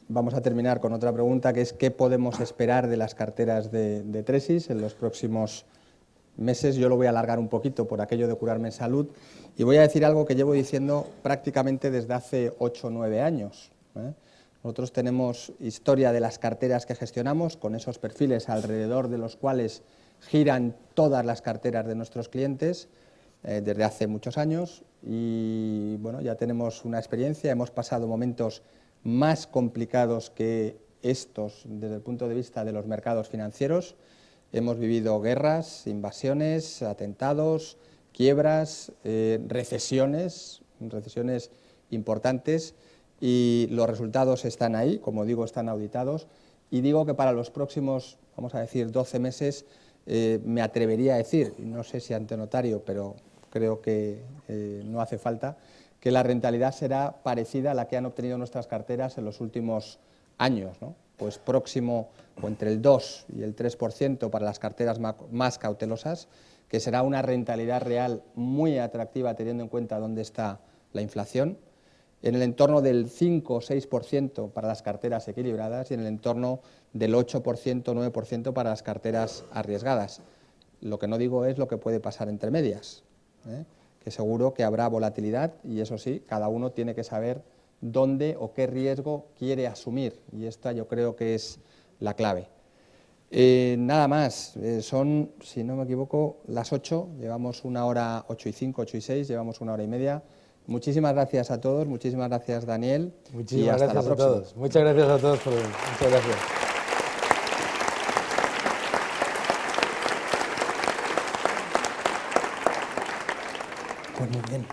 S1: vamos a terminar con otra pregunta, que es ¿qué podemos esperar de las carteras de Tresis en los próximos meses? Yo lo voy a alargar un poquito por aquello de curarme en salud y voy a decir algo que llevo diciendo prácticamente desde hace 8 o 9 años. Nosotros tenemos historia de las carteras que gestionamos con esos perfiles alrededor de los cuales giran todas las carteras de nuestros clientes desde hace muchos años y bueno, ya tenemos una experiencia, hemos pasado momentos más complicados que estos desde el punto de vista de los mercados financieros. Hemos vivido guerras, invasiones, atentados, quiebras, recesiones importantes y los resultados están ahí, como digo, están auditados y digo que para los próximos, vamos a decir, 12 meses me atrevería a decir, no sé si ante notario, pero creo que no hace falta, que la rentabilidad será parecida a la que han obtenido nuestras carteras en los últimos años, ¿no? Pues próximo o entre el 2 y el 3% para las carteras más cautelosas, que será una rentabilidad real muy atractiva teniendo en cuenta dónde está la inflación, en el entorno del 5 o 6% para las carteras equilibradas y en el entorno del 8%, 9% para las carteras arriesgadas. Lo que no digo es lo que puede pasar entre medias, que seguro que habrá volatilidad y eso sí, cada uno tiene que saber dónde o qué riesgo quiere asumir y esta yo creo que es la clave. Nada más, son, si no me equivoco, las 8, llevamos 1 hora 8 y 5, 8 y 6, llevamos 1 hora y media. Muchísimas gracias a todos, muchísimas gracias Daniel.
S2: Muchísimas gracias a todos. Muchas gracias a todos por venir. Muchas gracias. Pues muy bien.